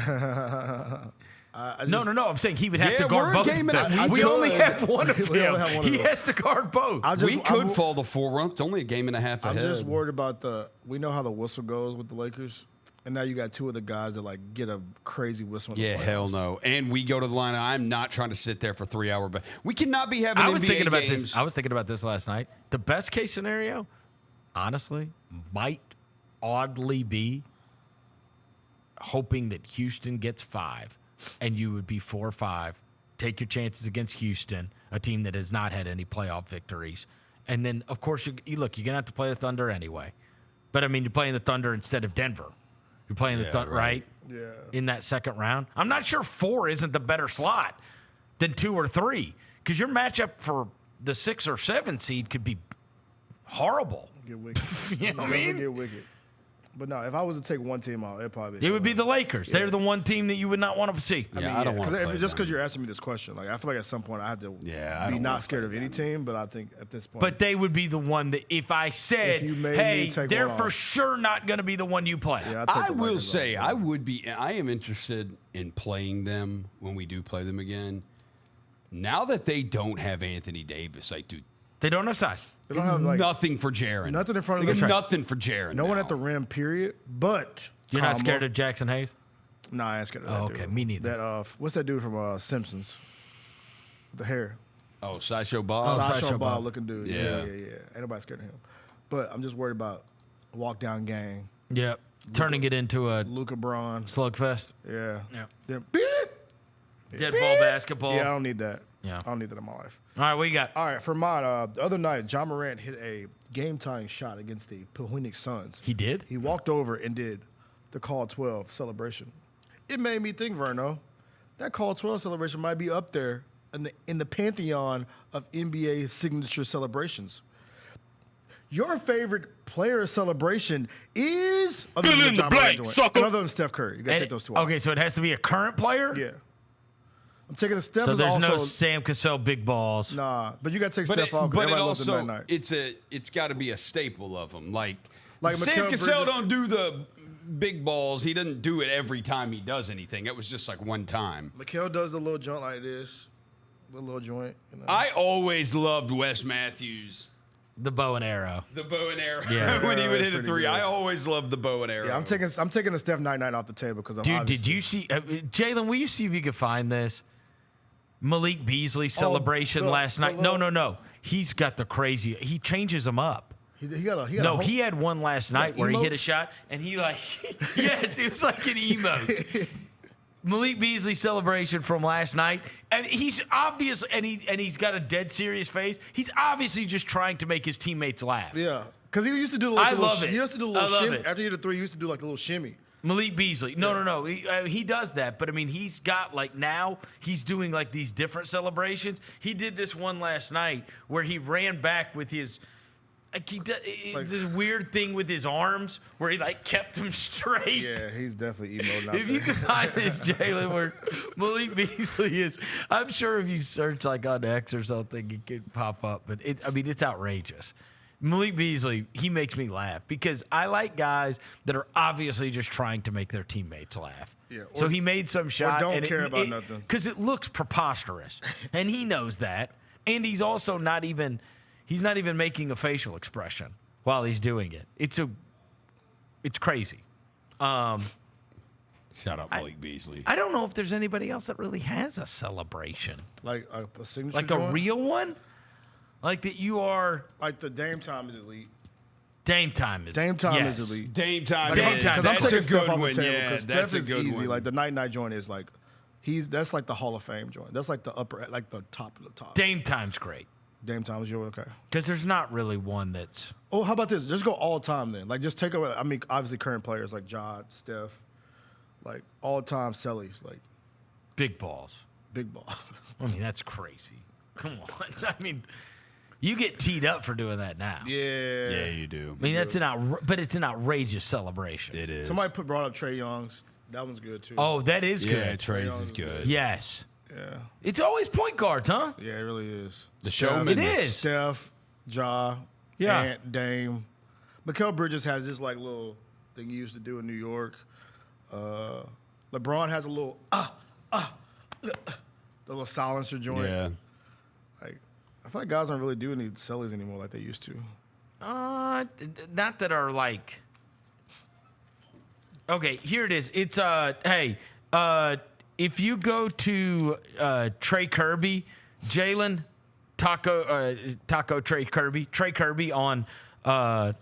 No. I'm saying he would have to Yeah, guard we're a both game of and them. a- We only have one of We only them. have one of He them. has to guard both. we could fall to 4. It's only a game and a half I'm ahead. just worried about we know how the whistle goes with the Lakers. And now you got 2 of the guys that, like, get a crazy whistle in the Yeah, playoffs. hell no. And we go to the line. I'm not trying to sit there for 3 hours, but we cannot be having I was NBA thinking about games. this. I was thinking about this last night. The best case scenario, honestly, might oddly be hoping that Houston gets 5, and you would be 4-5. Take your chances against Houston, a team that has not had any playoff victories, and then of course you look. You're gonna have to play the Thunder anyway, but I mean you're playing the Thunder instead of Denver. You're playing the Thunder, right? Yeah. In that second round, I'm not sure 4 isn't the better slot than 2 or 3, because your matchup for the 6 or 7 seed could be horrible. Get wicked. You know what I mean? Get wicked. But no, if I was to take one team out, it'd probably It would be the Lakers. They're the one team that you would not want to see. I mean, I don't want to play just them. because you're asking me this question. Like, I feel like at some point I have to I be don't not wanna scared of any team. But I think at this point, But they would be the one that if I said, If you made me hey, take they're one for off. sure not going to be the one you play. yeah, I'd take I the will Lakers say off. I am interested in playing them when we do play them again. Now that they don't have Anthony Davis, like, dude, They don't have size. They don't have like nothing for Jaren. nothing in front of They them. got nothing for Jaren. No one now. at the rim. Period. But You're not comma- scared of Jackson Hayes? Nah, I ain't scared of that. Oh, okay, dude. me neither. That what's that dude from Simpsons? With the hair. Oh, Sideshow Bob. Sideshow Bob. Bob looking dude. Yeah. Yeah. Ain't nobody scared of him. But I'm just worried about walk down gang. Yep. Turning it into a Luka Braun slugfest. Yeah. Yeah. Dead Dead ball basketball. Yeah, I don't need that. Yeah. I don't need that in my life. All right, what you got? All right, for mine, the other night, John Morant hit a game-tying shot against the Phoenix Suns. He did? He walked over and did the Call 12 celebration. It made me think, Verno, that Call 12 celebration might be up there in the pantheon of NBA signature celebrations. Your favorite player celebration is Fill in the blank, sucker. Other than Steph Curry. You got to take those two out. Okay, so it has to be a current player? Yeah. I'm taking the Steph. So there's also, no Sam Cassell big balls. Nah, but you got to take But Steph off. but it everybody loves the also night. it's got to be a staple of them. Like Mikal Sam Cassell Bridges- don't do the big balls. He doesn't do it every time he does anything. It was just like one time. Mikal does the little joint like this, the little joint. You know. I always loved Wes Matthews. The bow and arrow. The bow and arrow. Yeah. When he would That's hit a pretty three. good. I always loved the bow and arrow. Yeah, I'm taking the Steph night off the table because Dude, did you see Jalen? Will you see if you can find this Malik Beasley celebration last night? No. He's got the crazy. He changes them up. He got He had one last night where he hit a shot and he like yes, it was like an emote. Malik Beasley celebration from last night, and he's obvious, and he's got a dead serious face. He's obviously just trying to make his teammates laugh. Yeah, because he used to do like I love it. He used to do a I little love shimmy. it. After he hit a three, he used to do like a little shimmy. Malik Beasley. No. He does that, but I mean, he's got like now he's doing like these different celebrations. He did this one last night where he ran back with his. Like this weird thing with his arms where he like kept them straight. Yeah, he's definitely emoting out If you can find this, Jalen, where Malik Beasley is, I'm sure if you search like on X or something, it could pop up. But it's outrageous. Malik Beasley, he makes me laugh because I like guys that are obviously just trying to make their teammates laugh. Yeah, so he made some shot. don't and care about nothing. Because it looks preposterous. And he knows that. And he's also not even making a facial expression while he's doing it. It's crazy. Shout out Malik Beasley. I don't know if there's anybody else that really has a celebration. Like a signature Like joint? a real one? Like that you are... Like the Dame time is elite. Dame time is is elite. Dame time Dame is. time. Because I'm That's taking a Steph good off the one. table Yeah, because that's Steph a is good easy. one. Like the night joint is like, that's like the Hall of Fame joint. That's like the upper, like the top of the top. Dame time's great. Dame time is your okay. Because there's not really one that's... Oh, how about this? Just go all time then. Like just take away. I mean, obviously current players like Ja, Steph, like all time Sellies, like Big balls. big ball. I mean, that's crazy. Come on. I mean, you get teed up for doing that now. Yeah. Yeah, you do. I mean, but it's an outrageous celebration. It is. Somebody brought up Trae Young's. That one's good too. Oh, that is good. Yeah, Trey's is good. Yes. Yeah. It's always point guards, huh? Yeah, it really is. The showman. It is. Steph, Ja, Yeah. Ant, Dame. Mikal Bridges has this like little thing he used to do in New York. LeBron has a little the little silencer joint. Yeah. Like I feel like guys don't really do any sellies anymore like they used to. Not that are like. Okay, here it is. It's if you go to Trey Kirby, Jalen, Taco Trey Kirby on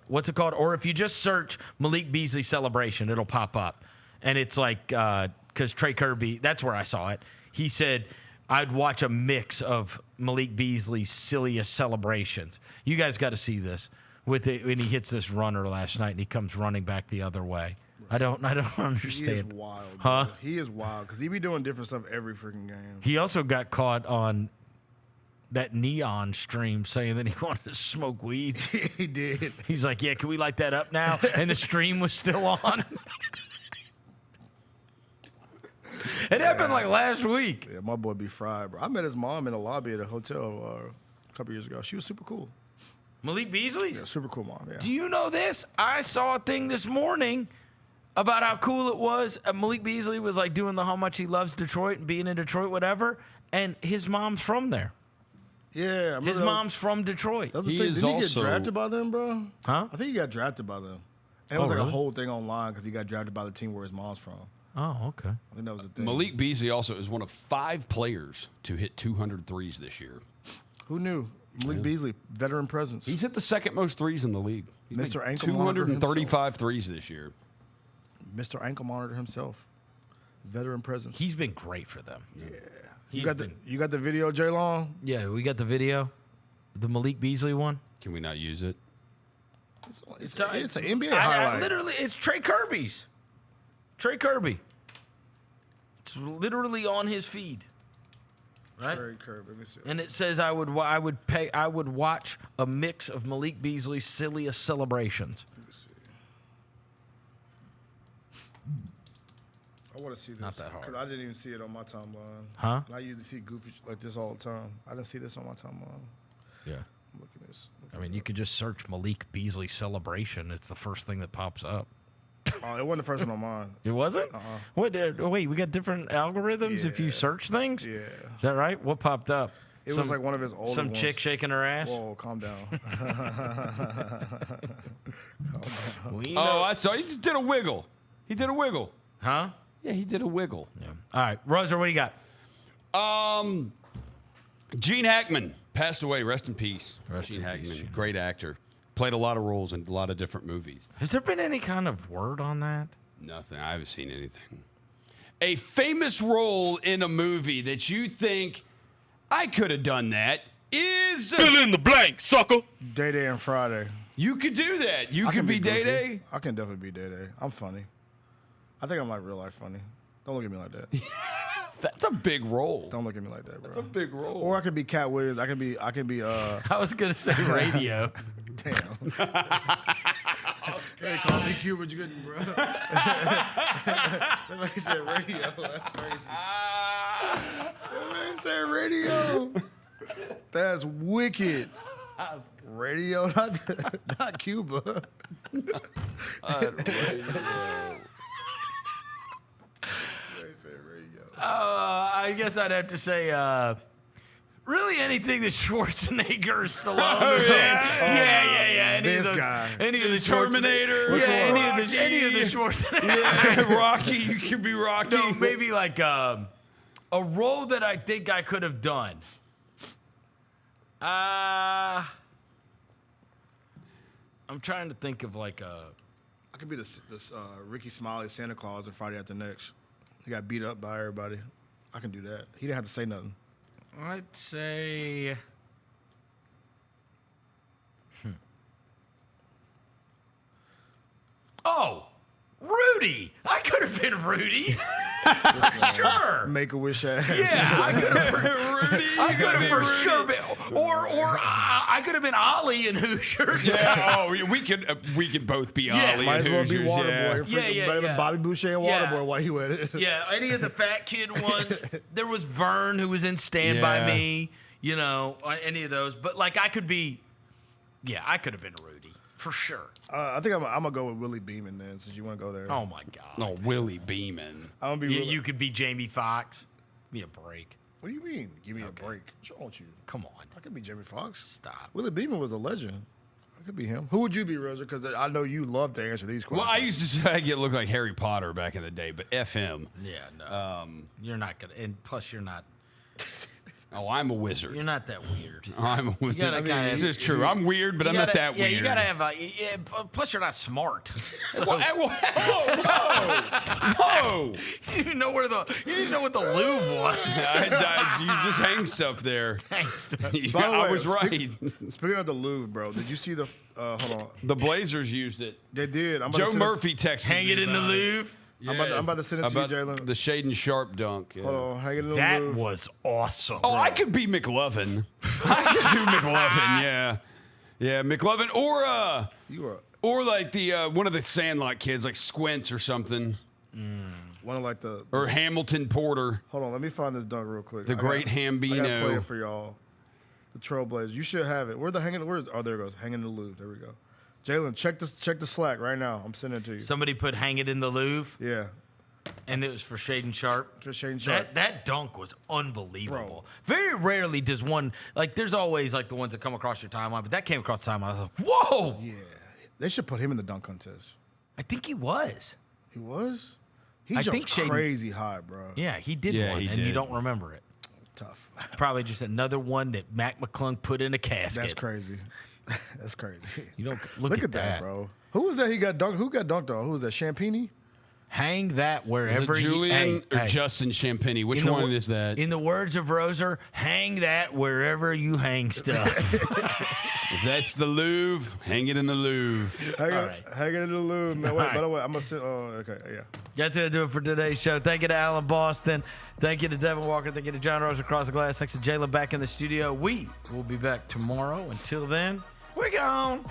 what's it called? Or if you just search Malik Beasley celebration, it'll pop up, and it's like because Trey Kirby, that's where I saw it. He said I'd watch a mix of Malik Beasley's silliest celebrations. You guys got to see this with it when he hits this runner last night and he comes running back the other way. I don't understand. He is wild, huh? Bro. He is wild because he be doing different stuff every freaking game. He also got caught on that Neon stream saying that he wanted to smoke weed. He did. He's like, "Yeah, can we light that up now?" And the stream was still on. It happened like last week. Yeah, my boy be fried, bro. I met his mom in the lobby at a hotel a couple years ago. She was super cool. Malik Beasley? Yeah, super cool mom. Yeah. Do you know this? I saw a thing this morning about how cool it was. Malik Beasley was like doing how much he loves Detroit and being in Detroit, whatever. And his mom's from there. Yeah, his mom's from Detroit. That's the thing. Did he get drafted by them, bro? Huh? I think he got drafted by them. And it was like a whole thing online because he got drafted by the team where his mom's from. Oh, okay. I think that was the thing. Malik Beasley also is one of 5 players to hit 200 threes this year. Who knew? Malik Beasley, veteran presence. He's hit the second most threes in the league. He's Mr. made Ankle Monitor 235 threes this year. Mr. Ankle Monitor himself, veteran presence. He's been great for them. Yeah. You got the video, J Long? Yeah, we got the video. The Malik Beasley one. Can we not use it? It's an NBA highlight. Literally, it's Trey Kirby's. Trey Kirby. It's literally on his feed. Right? Trey Kirby. Let me see. And it says I would watch a mix of Malik Beasley's silliest celebrations. Let me see. I want to see this. Not that hard. Because I didn't even see it on my timeline. Huh? And I usually see goofy like this all the time. I didn't see this on my timeline. Yeah. I'm looking at this. I mean, you could just search Malik Beasley celebration. It's the first thing that pops up. Oh, it wasn't the first one on mine. It wasn't? What? Wait, we got different algorithms if you search things? Yeah. Is that right? What popped up? It was like one of his older Some ones. chick shaking her ass? Whoa, calm down. Oh, I saw. He just did a wiggle. He did a wiggle. Huh? Yeah, he did a wiggle. Yeah. All right, Roser, what do you got? Gene Hackman passed away. Rest in peace. Rest in Hackman, peace, great actor. Played a lot of roles in a lot of different movies. Has there been any kind of word on that? Nothing. I haven't seen anything. A famous role in a movie that you think I could have done that is Fill in the blank, sucker. Day Day and Friday. You could do that. You I could can be Day goofy. Day. I can definitely be Day Day. I'm funny. I think I'm like real life funny. Don't look at me like that. That's a big role. Don't look at me like that, bro. That's a big role. Or I could be Cat Williams. I can be I was gonna say radio. Damn. They call me Cuba, you couldn't, bro. That man said radio. That's crazy. That man said radio. That's wicked. Radio, not Cuba. I guess I'd have to say, really anything that Schwarzenegger or Stallone. Oh, was yeah. in. Yeah. This guy. Any of the Terminator. Yeah, Rocky. any of the Schwarzenegger. Yeah, Rocky. You could be Rocky. No, maybe like a role that I think I could have done. I'm trying to think of like a. I could be this Ricky Smiley Santa Claus in Friday After Next. He got beat up by everybody. I can do that. He didn't have to say nothing. I'd say. Oh, Rudy! I could have been Rudy. Sure. Make-A-Wish ass. Yeah, I could have been Rudy. I could have for Rudy. sure been, or I could have been Ollie in Hoosiers. Yeah, oh, we could both be Yeah. Ollie Might and as well be Hoosiers, Waterboy. Yeah, Better than yeah. Bobby Boucher and Yeah. Waterboy while you at it. Yeah, any of the fat kid ones. There was Vern who was in Stand By Yeah. Me. You know, any of those. But like I could be. Yeah, I could have been Rudy for sure. I think I'm gonna go with Willie Beeman then, since you want to go there. Oh my God. Oh, Willie Beeman. I'm gonna be. You could be Jamie Foxx. Give me a break. What do you mean? Give me a break. What's wrong with you? Come on. I could be Jamie Foxx. Stop. Willie Beeman was a legend. I could be him. Who would you be, Rosa? Because I know you love to answer these questions. Well, I used to say I get look like Harry Potter back in the day, but F him. Yeah, no. You're not gonna, and plus you're not. Oh, I'm a wizard. You're not that weird. I'm a wizard. gotta kinda- This is true. I'm weird, but I'm not that yeah, weird. you gotta have a. Plus, you're not smart. So, Whoa! you didn't know what the lube was. You just hang stuff there. By the I way, was right. Speaking of the Louvre, bro, did you see the? Hold on. The Blazers used it. They did. Joe Murphy texted Hang me it in the about it. Louvre. I'm about to send it to you, Jalen. The Shaden Sharp dunk. Yeah. Hold on. Hang it in the That Louvre. was awesome. Oh, I could be McLovin. I could do McLovin. Yeah, McLovin, or like the one of the Sandlot kids, like Squints or something, One of like the. or Hamilton Porter. Hold on. Let me find this dunk real quick. The great I gotta play Hambino. it for y'all. The Trailblazers. You should have it. Where the hanging? Where is? Oh, there it goes. Hanging in the Louvre. There we go. Jalen, check the Slack right now. I'm sending it to you. Somebody put "Hang It in the Louvre," Yeah. and it was for Shaden Sharp. For Shaden Sharp. That dunk was unbelievable. Very rarely does one like. There's always like the ones that come across your timeline, but that came across the timeline. I was like, "Whoa!" Yeah. They should put him in the dunk contest. I think he was. He was. He I jumped think Shaden- crazy high, bro. Yeah, he did Yeah, one, he and you did. don't remember it. Tough. Probably just another one that Mac McClung put in a casket. That's crazy. That's crazy. You don't Look at that, bro. Who was that? He got dunked. Who got dunked on? Who was that? Champini? Hang that Is wherever it Julian you or Justin Champagny? Which one is that? In the words of Roser, hang that wherever you hang stuff. If that's the Louvre, hang it in the Louvre. Hang it in the Louvre, man. Wait, by the way, I'm going to sit. Oh, okay, yeah. That's going to do it for today's show. Thank you to Alan Boston. Thank you to Devin Walker. Thank you to John Rose across the glass. Thanks to Jayla back in the studio. We will be back tomorrow. Until then, we're gone.